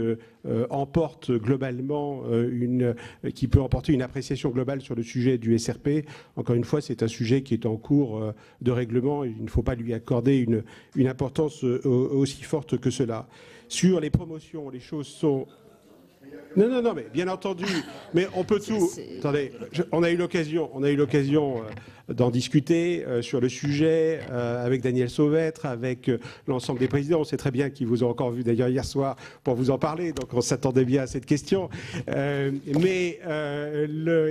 emporte globalement qui peut emporter une appréciation globale sur le sujet du SRP. Encore une fois, c'est un sujet qui est en cours de règlement. Il ne faut pas lui accorder une importance aussi forte que cela. Sur les promotions, les choses sont... Non, mais bien entendu, mais on peut tout. Attendez, on a eu l'occasion d'en discuter sur le sujet avec Daniel Sauvêtre, avec l'ensemble des présidents. On sait très bien qu'ils vous ont encore vu d'ailleurs hier soir pour vous en parler, donc on s'attendait bien à cette question. Et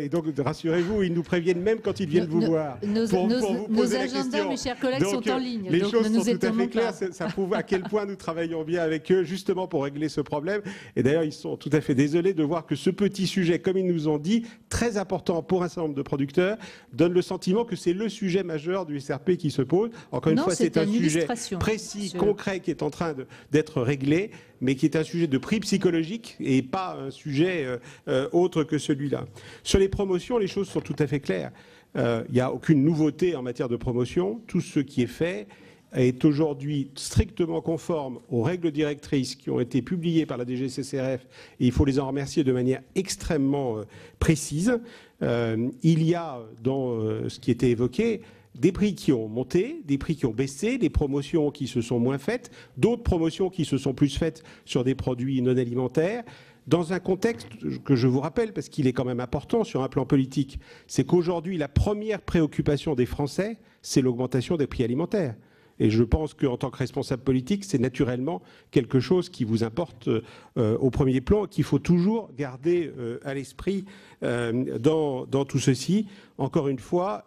donc rassurez-vous, ils nous préviennent même quand ils viennent vous voir. Nos agendas, mes chers collègues, sont en ligne. Les donc choses ne nous sont tout à fait étonnons claires. pas. Ça prouve à quel point nous travaillons bien avec eux, justement pour régler ce problème. Et d'ailleurs, ils sont tout à fait désolés de voir que ce petit sujet, comme ils nous ont dit, très important pour un certain nombre de producteurs, donne le sentiment que c'est le sujet majeur du SRP qui se pose. Encore une fois, c'est un sujet précis, concret, qui est en train d'être réglé, mais qui est un sujet de prix psychologique et pas un sujet autre que celui-là. Sur les promotions, les choses sont tout à fait claires. Il n'y a aucune nouveauté en matière de promotion. Tout ce qui est fait est aujourd'hui strictement conforme aux règles directrices qui ont été publiées par la DGCCRF, et il faut les en remercier de manière extrêmement précise. Il y a, dans ce qui était évoqué, des prix qui ont monté, des prix qui ont baissé, des promotions qui se sont moins faites, d'autres promotions qui se sont plus faites sur des produits non alimentaires, dans un contexte que je vous rappelle, parce qu'il est quand même important sur un plan politique, c'est qu'aujourd'hui, la première préoccupation des Français, c'est l'augmentation des prix alimentaires. Et je pense qu'en tant que responsable politique, c'est naturellement quelque chose qui vous importe au premier plan, qu'il faut toujours garder à l'esprit dans tout ceci. Encore une fois,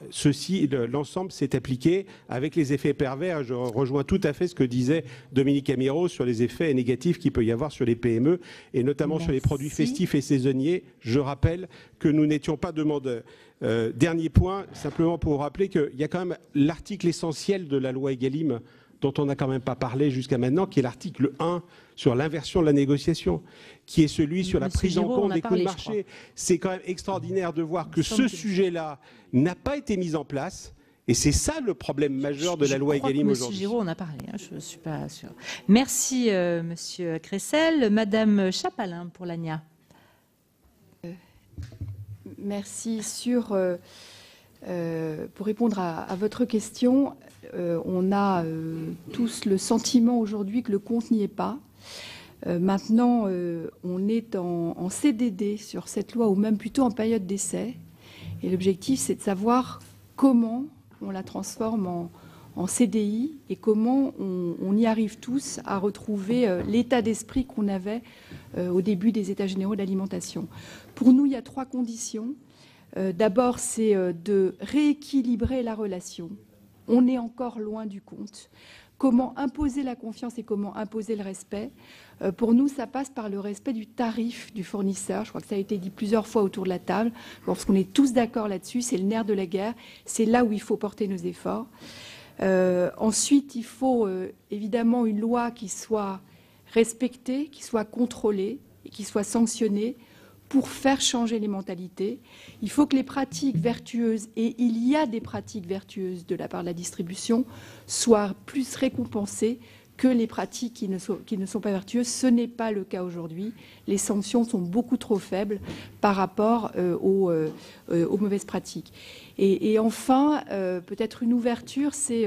l'ensemble s'est appliqué avec les effets pervers. Je rejoins tout à fait ce que disait Dominique Amirault sur les effets négatifs qu'il peut y avoir sur les PME, et notamment sur les produits festifs et saisonniers. Je rappelle que nous n'étions pas demandeurs. Dernier point, simplement pour vous rappeler qu'il y a quand même l'article essentiel de la loi Egalim dont on n'a quand même pas parlé jusqu'à maintenant, qui est l'article 1 sur l'inversion de la négociation, qui est celui sur la prise en compte des coûts de marché. C'est quand même extraordinaire de voir que ce sujet-là n'a pas été mis en place. Et c'est ça le problème majeur de la loi Egalim aujourd'hui. Monsieur Giraud, on a parlé, je ne suis pas sûre. Merci, Monsieur Cressel. Madame Chapalin pour l'ANIA. Merci. Pour répondre à votre question, on a tous le sentiment aujourd'hui que le compte n'y est pas. Maintenant, on est en CDD sur cette loi, ou même plutôt en période d'essai. Et l'objectif, c'est de savoir comment on la transforme en CDI et comment on y arrive tous à retrouver l'état d'esprit qu'on avait au début des États généraux de l'alimentation. Pour nous, il y a 3 conditions. D'abord, c'est de rééquilibrer la relation. On est encore loin du compte. Comment imposer la confiance et comment imposer le respect? Pour nous, ça passe par le respect du tarif du fournisseur. Je crois que ça a été dit plusieurs fois autour de la table. Lorsqu'on est tous d'accord là-dessus, c'est le nerf de la guerre. C'est là où il faut porter nos efforts. Ensuite, il faut évidemment une loi qui soit respectée, qui soit contrôlée et qui soit sanctionnée pour faire changer les mentalités. Il faut que les pratiques vertueuses, et il y a des pratiques vertueuses de la part de la distribution, soient plus récompensées que les pratiques qui ne sont pas vertueuses. Ce n'est pas le cas aujourd'hui. Les sanctions sont beaucoup trop faibles par rapport aux mauvaises pratiques. Et enfin, peut-être une ouverture, c'est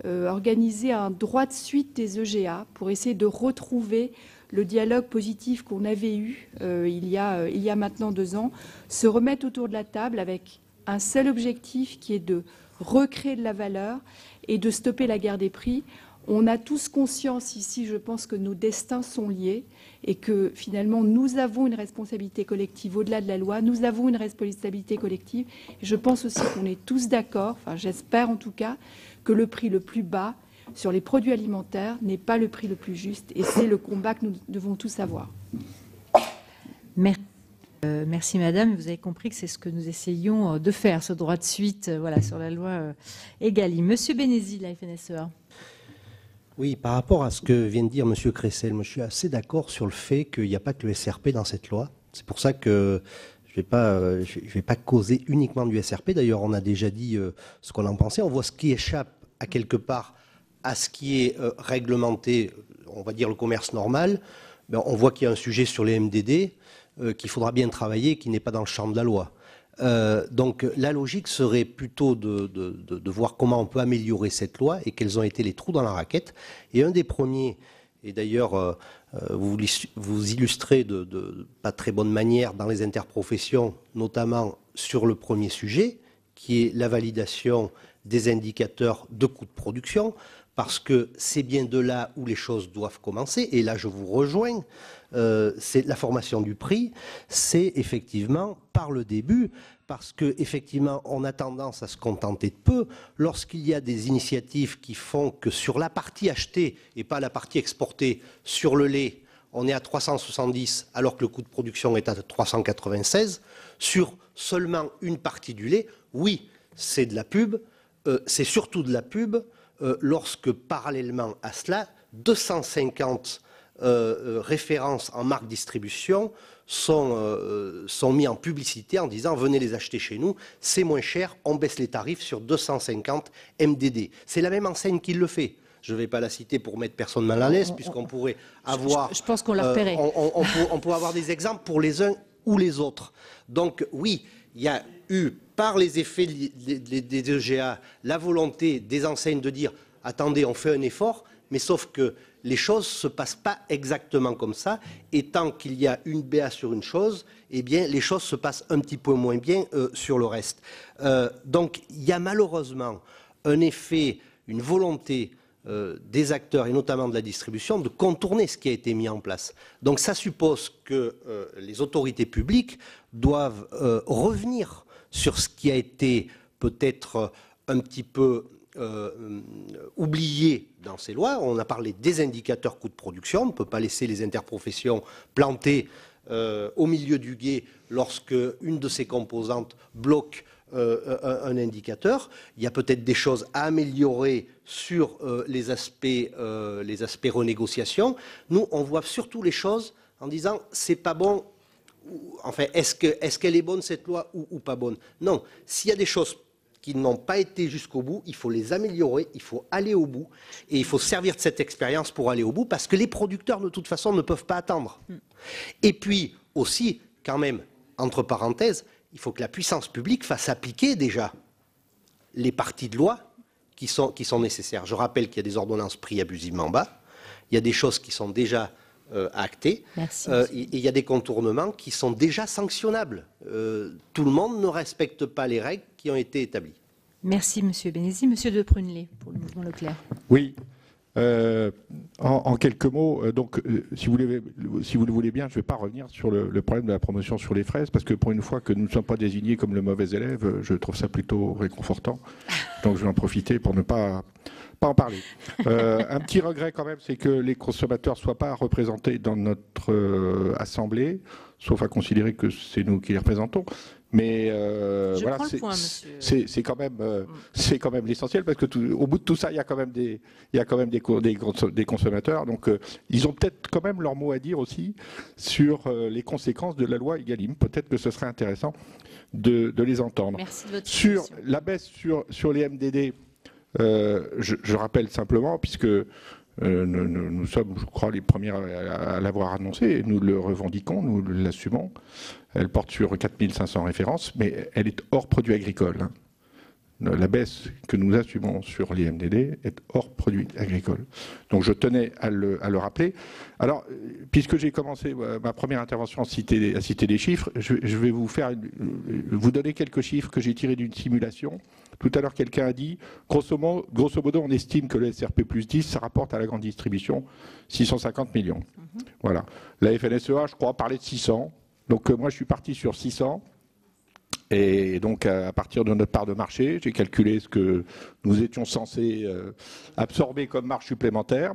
organiser un droit de suite des EGA pour essayer de retrouver le dialogue positif qu'on avait eu il y a maintenant 2 ans, se remettre autour de la table avec un seul objectif qui est de recréer de la valeur et de stopper la guerre des prix. On a tous conscience ici, je pense, que nos destins sont liés et que finalement nous avons une responsabilité collective au-delà de la loi, nous avons une responsabilité collective. Et je pense aussi qu'on est tous d'accord, enfin j'espère en tout cas, que le prix le plus bas sur les produits alimentaires n'est pas le prix le plus juste, et c'est le combat que nous devons tous avoir. Merci Madame, vous avez compris que c'est ce que nous essayons de faire, ce droit de suite sur la loi Egalim. Monsieur Bénézy, la FNSEA. Oui, par rapport à ce que vient de dire Monsieur Cressel, moi, je suis assez d'accord sur le fait qu'il n'y a pas que le SRP dans cette loi. C'est pour ça que je ne vais pas causer uniquement du SRP. D'ailleurs, on a déjà dit ce qu'on en pensait. On voit ce qui échappe à quelque part à ce qui est réglementé, on va dire le commerce normal. On voit qu'il y a un sujet sur les MDD qu'il faudra bien travailler, qui n'est pas dans le champ de la loi. Donc la logique serait plutôt de voir comment on peut améliorer cette loi et quels ont été les trous dans la raquette. Et un des premiers, et d'ailleurs vous illustrez de pas très bonne manière dans les interprofessions, notamment sur le premier sujet, qui est la validation des indicateurs de coûts de production, parce que c'est bien de là où les choses doivent commencer. Et là, je vous rejoins, c'est la formation du prix, c'est effectivement par le début, parce qu'effectivement, on a tendance à se contenter de peu lorsqu'il y a des initiatives qui font que sur la partie achetée et pas la partie exportée, sur le lait, on est à 370 alors que le coût de production est à 396. Sur seulement une partie du lait, oui, c'est de la pub, c'est surtout de la pub lorsque parallèlement à cela, 250 références en marque distribution sont mis en publicité en disant venez les acheter chez nous, c'est moins cher, on baisse les tarifs sur 250 MDD. C'est la même enseigne qui le fait. Je ne vais pas la citer pour mettre personne mal à l'aise, puisqu'on pourrait avoir... Je pense qu'on la repérait. On pourrait avoir des exemples pour les uns ou les autres. Donc oui, il y a eu, par les effets des EGA, la volonté des enseignes de dire « attendez, on fait un effort », mais sauf que les choses ne se passent pas exactement comme ça, et tant qu'il y a une BA sur une chose, eh bien, les choses se passent un petit peu moins bien sur le reste. Donc, il y a malheureusement un effet, une volonté des acteurs, et notamment de la distribution, de contourner ce qui a été mis en place. Donc, ça suppose que les autorités publiques doivent revenir sur ce qui a été peut-être un petit peu oublié dans ces lois. On a parlé des indicateurs coûts de production. On ne peut pas laisser les interprofessions plantées au milieu du gué lorsque une de ces composantes bloque un indicateur. Il y a peut-être des choses à améliorer sur les aspects renégociation. Nous, on voit surtout les choses en disant c'est pas bon. Enfin, est-ce qu'elle est bonne cette loi ou pas bonne? Non. S'il y a des choses qui n'ont pas été jusqu'au bout, il faut les améliorer, il faut aller au bout, et il faut servir de cette expérience pour aller au bout, parce que les producteurs, de toute façon, ne peuvent pas attendre. Et puis, aussi, quand même, entre parenthèses, il faut que la puissance publique fasse appliquer déjà les parties de loi qui sont nécessaires. Je rappelle qu'il y a des ordonnances prix abusivement bas, il y a des choses qui sont déjà actées, et il y a des contournements qui sont déjà sanctionnables. Tout le monde ne respecte pas les règles qui ont été établies. Merci, Monsieur Bénézy. Monsieur de Prunelé, pour le mouvement Leclerc. Oui. En quelques mots, si vous le voulez bien, je ne vais pas revenir sur le problème de la promotion sur les fraises, parce que pour une fois que nous ne sommes pas désignés comme le mauvais élève, je trouve ça plutôt réconfortant. Donc je vais en profiter pour ne pas en parler. Un petit regret quand même, c'est que les consommateurs ne soient pas représentés dans notre assemblée, sauf à considérer que c'est nous qui les représentons. Mais voilà, c'est quand même l'essentiel, parce que au bout de tout ça, il y a quand même des consommateurs. Donc ils ont peut-être quand même leur mot à dire aussi sur les conséquences de la loi Egalim. Peut-être que ce serait intéressant de les entendre. Merci de votre sur la baisse sur les MDD, je rappelle simplement, puisque nous sommes, je crois, les premiers à l'avoir annoncé, et nous le revendiquons, nous l'assumons. Elle porte sur 4500 références, mais elle est hors produits agricoles. La baisse que nous assumons sur les MDD est hors produits agricoles. Donc je tenais à le rappeler. Alors, puisque j'ai commencé ma première intervention à citer des chiffres, je vais vous donner quelques chiffres que j'ai tirés d'une simulation. Tout à l'heure, quelqu'un a dit, grosso modo, on estime que le SRP plus 10, ça rapporte à la grande distribution 650 millions. Voilà. La FNSEA, je crois, parlait de 600. Donc moi, je suis parti sur 600. Et donc, à partir de notre part de marché, j'ai calculé ce que nous étions censés absorber comme marge supplémentaire.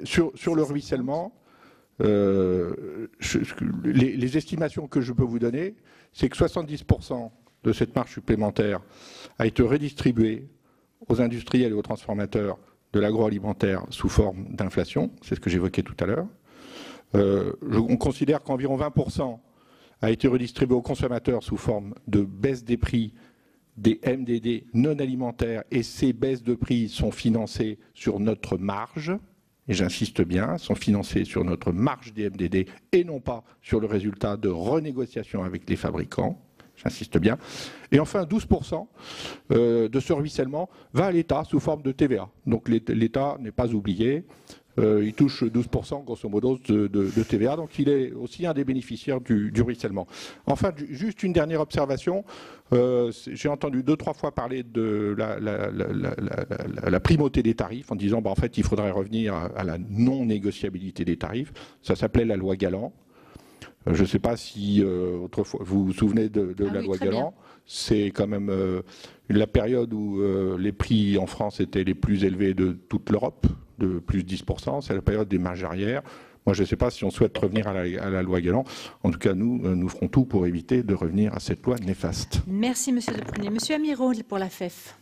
Sur le ruissellement, les estimations que je peux vous donner, c'est que 70% de cette marge supplémentaire a été redistribuée aux industriels et aux transformateurs de l'agroalimentaire sous forme d'inflation. C'est ce que j'évoquais tout à l'heure. On considère qu'environ 20% a été redistribué aux consommateurs sous forme de baisse des prix des MDD non alimentaires, et ces baisses de prix sont financées sur notre marge, et j'insiste bien, sont financées sur notre marge des MDD et non pas sur le résultat de renégociation avec les fabricants. J'insiste bien. Et enfin, 12% de ce ruissellement va à l'État sous forme de TVA. Donc l'État n'est pas oublié. il touche 12% grosso modo de TVA, donc il est aussi un des bénéficiaires du ruissellement. Enfin, juste une dernière observation. J'ai entendu 2-3 fois parler de la primauté des tarifs en disant en fait il faudrait revenir à la non-négociabilité des tarifs. Ça s'appelait la loi Galland. Je ne sais pas si autrefois vous vous souvenez de la loi Galland. C'est quand même la période où les prix en France étaient les plus élevés de toute l'Europe, de plus de 10%. C'est la période des marges arrière. Moi, je ne sais pas si on souhaite revenir à la loi Galland. En tout cas, nous ferons tout pour éviter de revenir à cette loi néfaste. Merci, Monsieur de Prunier. Monsieur Amirault, pour la FEF.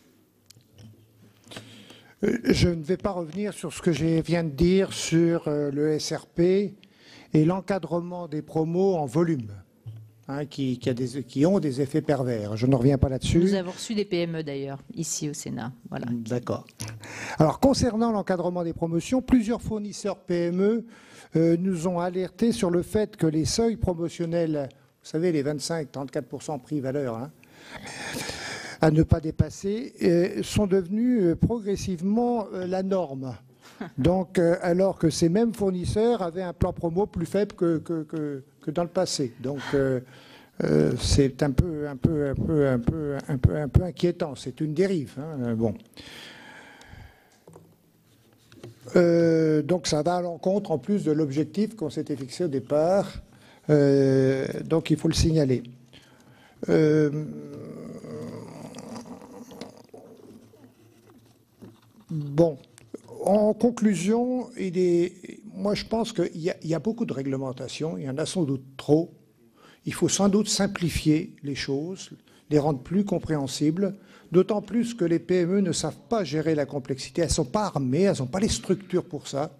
Je ne vais pas revenir sur ce que je viens de dire sur le SRP et l'encadrement des promos en volume, qui ont des effets pervers. Je ne reviens pas là-dessus. Nous avons reçu des PME d'ailleurs, ici au Sénat. Voilà. D'accord. Alors, concernant l'encadrement des promotions, plusieurs fournisseurs PME nous ont alertés sur le fait que les seuils promotionnels, vous savez, les 25-34% prix-valeur, à ne pas dépasser, sont devenus progressivement la norme. Donc, alors que ces mêmes fournisseurs avaient un plan promo plus faible que dans le passé. Donc, c'est un peu inquiétant. C'est une dérive. Bon. Donc, ça va à l'encontre, en plus de l'objectif qu'on s'était fixé au départ. Donc, il faut le signaler. Bon. En conclusion, moi je pense qu'il y a beaucoup de réglementations, il y en a sans doute trop. Il faut sans doute simplifier les choses, les rendre plus compréhensibles, d'autant plus que les PME ne savent pas gérer la complexité, elles ne sont pas armées, elles n'ont pas les structures pour ça.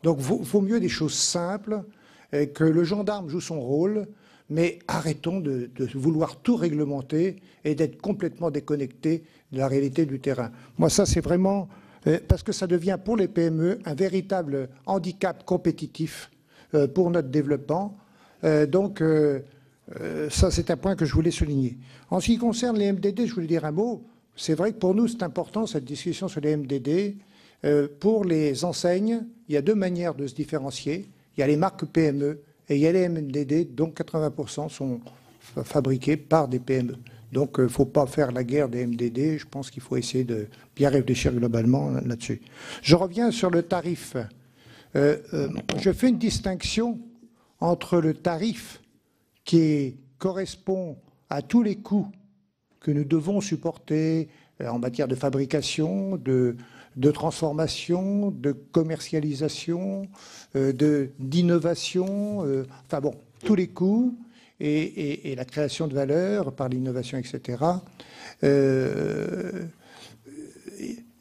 Donc il vaut mieux des choses simples, que le gendarme joue son rôle, mais arrêtons de vouloir tout réglementer et d'être complètement déconnectés de la réalité du terrain. Moi ça c'est vraiment... parce que ça devient pour les PME un véritable handicap compétitif pour notre développement. Donc, ça, c'est un point que je voulais souligner. En ce qui concerne les MDD, je voulais dire un mot. C'est vrai que pour nous, c'est important, cette discussion sur les MDD. Pour les enseignes, il y a deux manières de se différencier. Il y a les marques PME et il y a les MDD, dont 80% sont fabriqués par des PME. Donc, il ne faut pas faire la guerre des MDD. Je pense qu'il faut essayer de bien réfléchir globalement là-dessus. Je reviens sur le tarif. Je fais une distinction entre le tarif qui correspond à tous les coûts que nous devons supporter en matière de fabrication, de transformation, de commercialisation, d'innovation, enfin bon, tous les coûts. Et la création de valeur par l'innovation, etc.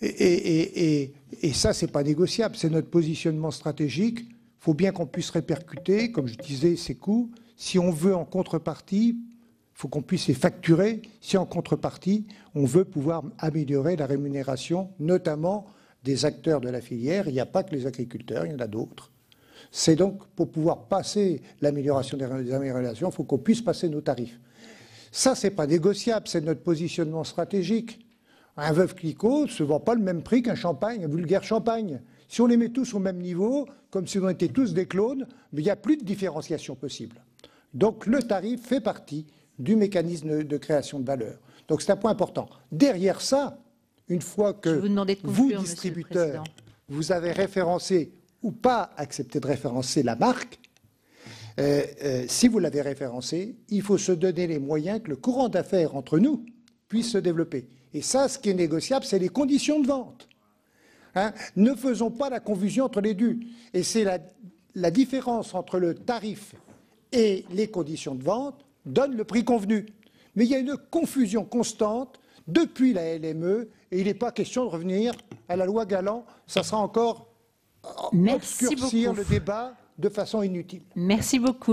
Et ça, c'est pas négociable. C'est notre positionnement stratégique. Il faut bien qu'on puisse répercuter, comme je disais, ces coûts. Si on veut en contrepartie, il faut qu'on puisse les facturer. Si en contrepartie, on veut pouvoir améliorer la rémunération, notamment des acteurs de la filière. Il n'y a pas que les agriculteurs, il y en a d'autres. C'est donc pour pouvoir passer l'amélioration des rémunérations, il faut qu'on puisse passer nos tarifs. Ça, c'est pas négociable, c'est notre positionnement stratégique. Un Veuve Clicquot ne se vend pas le même prix qu'un champagne, un vulgaire champagne. Si on les met tous au même niveau, comme si on était tous des clones, il n'y a plus de différenciation possible. Donc le tarif fait partie du mécanisme de création de valeur. Donc c'est un point important. Derrière ça, une fois que vous, distributeurs, vous avez référencé ou pas accepté de référencer la marque, si vous l'avez référencé, il faut se donner les moyens que le courant d'affaires entre nous puisse se développer. Et ça, ce qui est négociable, c'est les conditions de vente. Ne faisons pas la confusion entre les deux. Et c'est la différence entre le tarif et les conditions de vente donne le prix convenu. Mais il y a une confusion constante depuis la LME et il n'est pas question de revenir à la loi Galland. Ça sera encore obscurcir le débat de façon inutile. Merci beaucoup.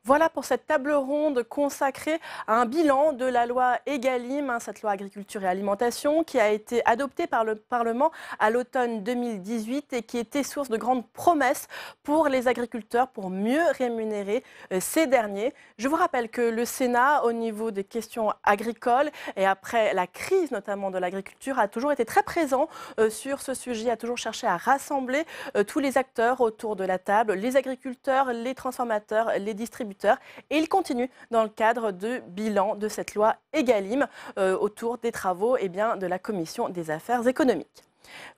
Voilà pour cette table ronde consacrée à un bilan de la loi Egalim, cette loi agriculture et alimentation qui a été adoptée par le Parlement à l'automne 2018 et qui était source de grandes promesses pour les agriculteurs pour mieux rémunérer ces derniers. Je vous rappelle que le Sénat, au niveau des questions agricoles et après la crise notamment de l'agriculture, a toujours été très présent sur ce sujet, a toujours cherché à rassembler tous les acteurs autour de la table, les agriculteurs, les transformateurs, les distributeurs. Et il continue dans le cadre de bilan de cette loi Egalim autour des travaux de la Commission des affaires économiques.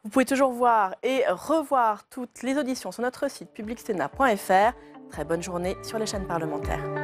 Vous pouvez toujours voir et revoir toutes les auditions sur notre site publicsénat.fr. Très bonne journée sur les chaînes parlementaires.